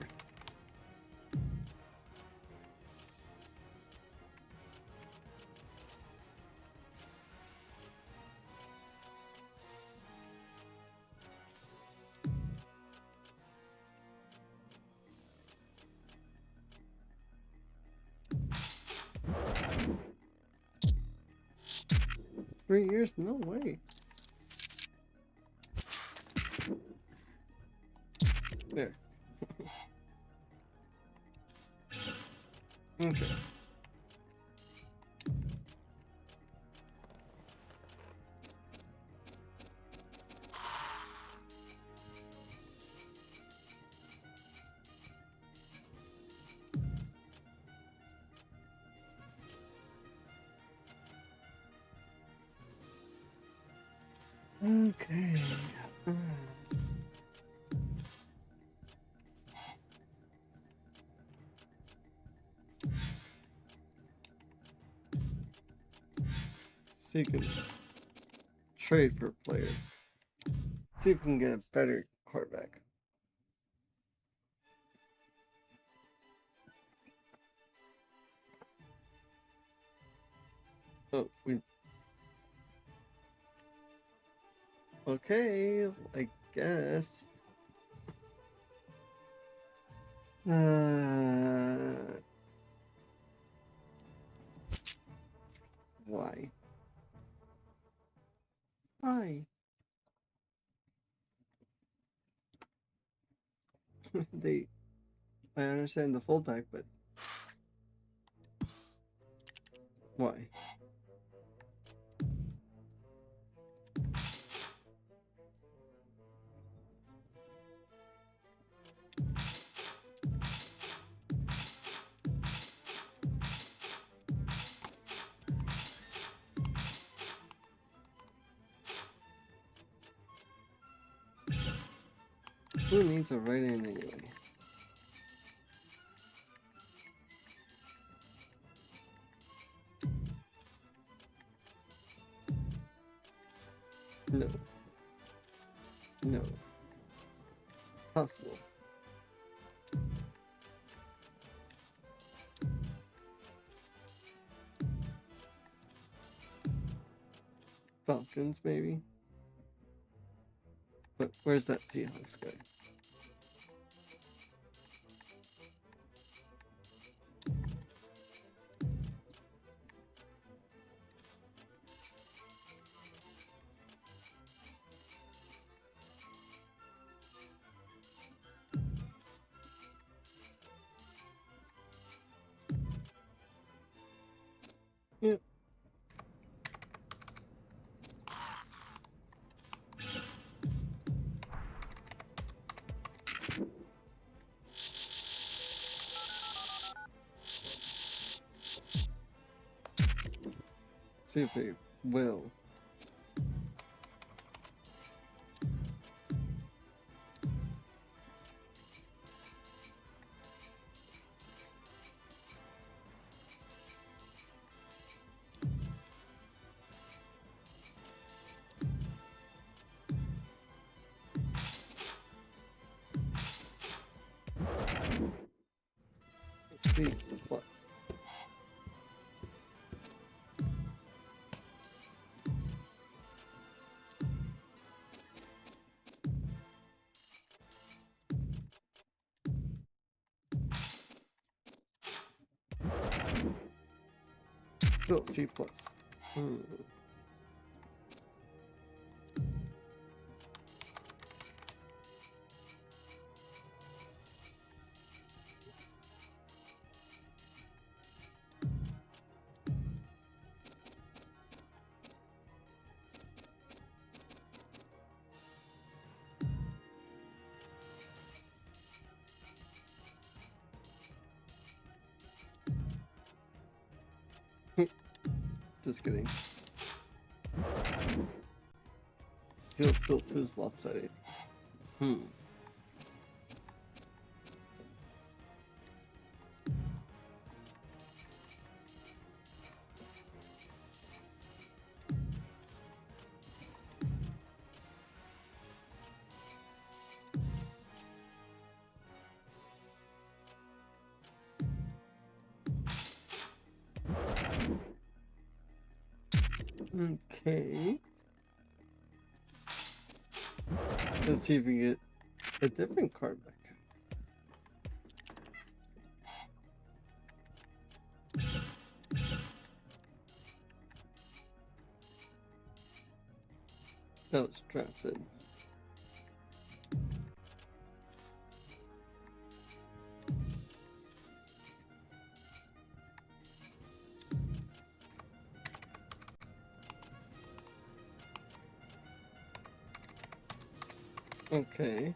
Three years? No way. There. Okay. Okay. See if we can trade for a player. See if we can get a better quarterback. Oh, we. Okay, I guess. Why? Why? I understand the fullback, but why? Who needs a right end anyway? No. No. Possible. Falcons, maybe? But where's that Seahawks guy? Yep. See if they will. Let's see what. Still C+. Just kidding. Feels still too lopsided. Okay. Let's see if we get a different card back. That was drafted. Okay.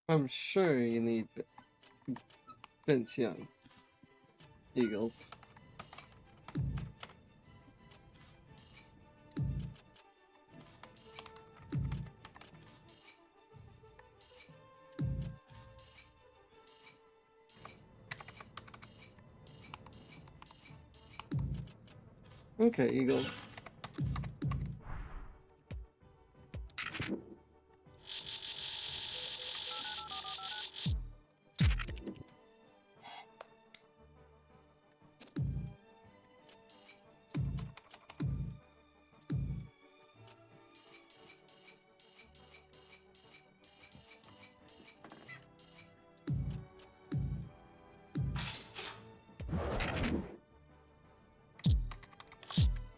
I'm sure you need Vince Young. Eagles. Okay, Eagles.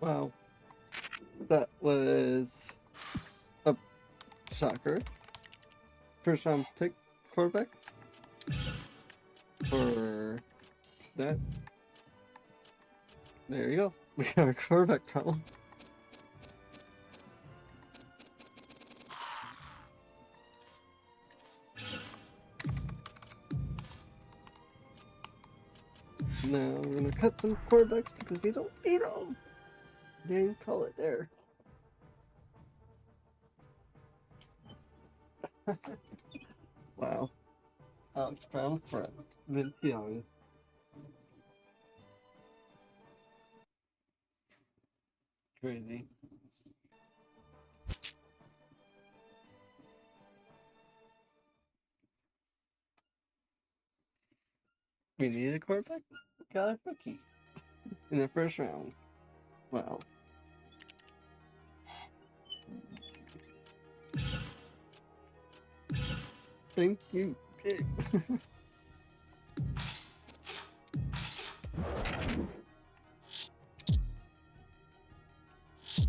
Wow. That was a shocker. First round pick quarterback for that. There you go. We got a quarterback problem. Now we're gonna cut some quarterbacks because we don't need them. Didn't call it there. Wow. Alex Brown friend. Vince Young. Crazy. We need a quarterback? Got a rookie. In the first round. Wow. Thank you.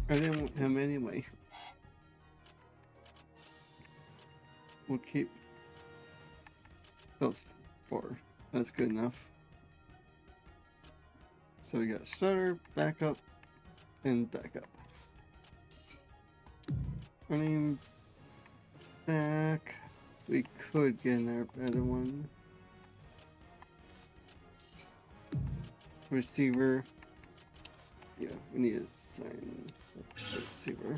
I didn't want him anyway. We'll keep those 4. That's good enough. So we got starter, backup, and backup. Running back. We could get in there better one. Receiver. Yeah, we need to sign a receiver.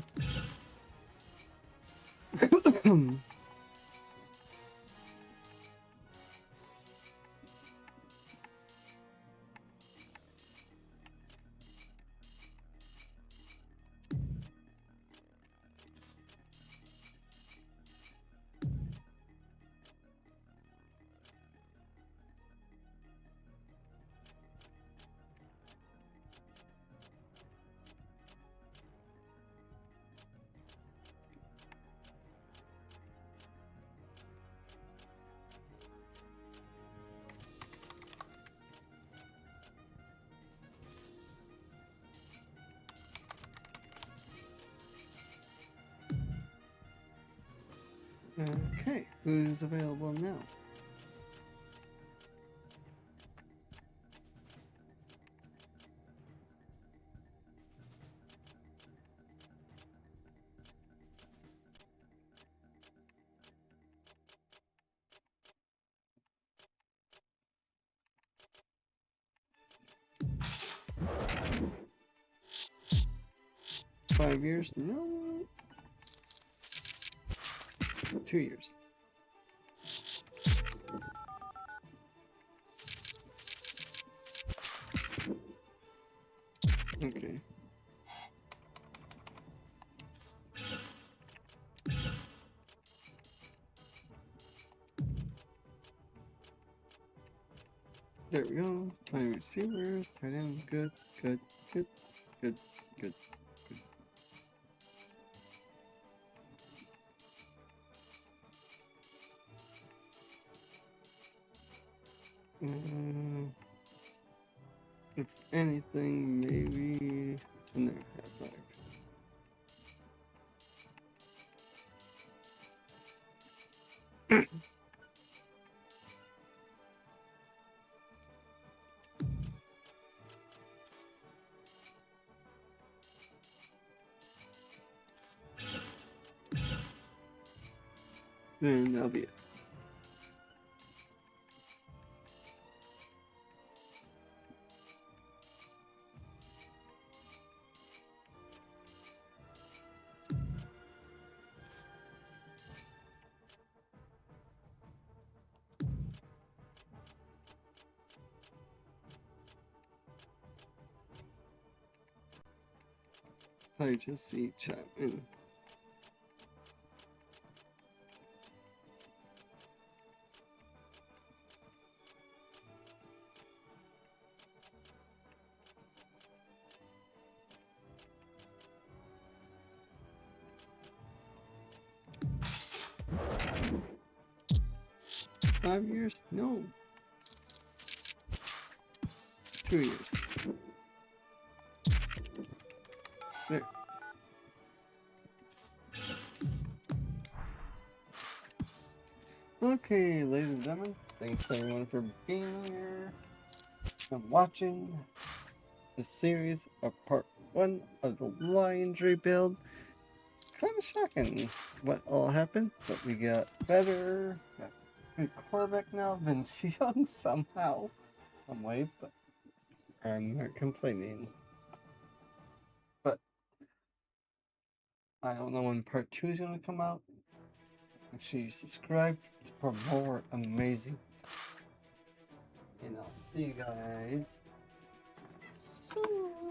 Okay, who's available now? Five years? No. 2 years. Okay. There we go. Playing receivers, tight end, good, good, good, good, good, good. If anything, maybe in their halfback. then that'll be it. I just see Chapman. Five years? No. 2 years. There. Okay, ladies and gentlemen, thanks everyone for being here and watching the series of part 1 of the Lions rebuild. Kind of shocking what all happened, but we got better. Got good quarterback now, Vince Young somehow, some way, but I'm not complaining. But I don't know when part 2 is going to come out. Make sure you subscribe for more amazing. And I'll see you guys soon.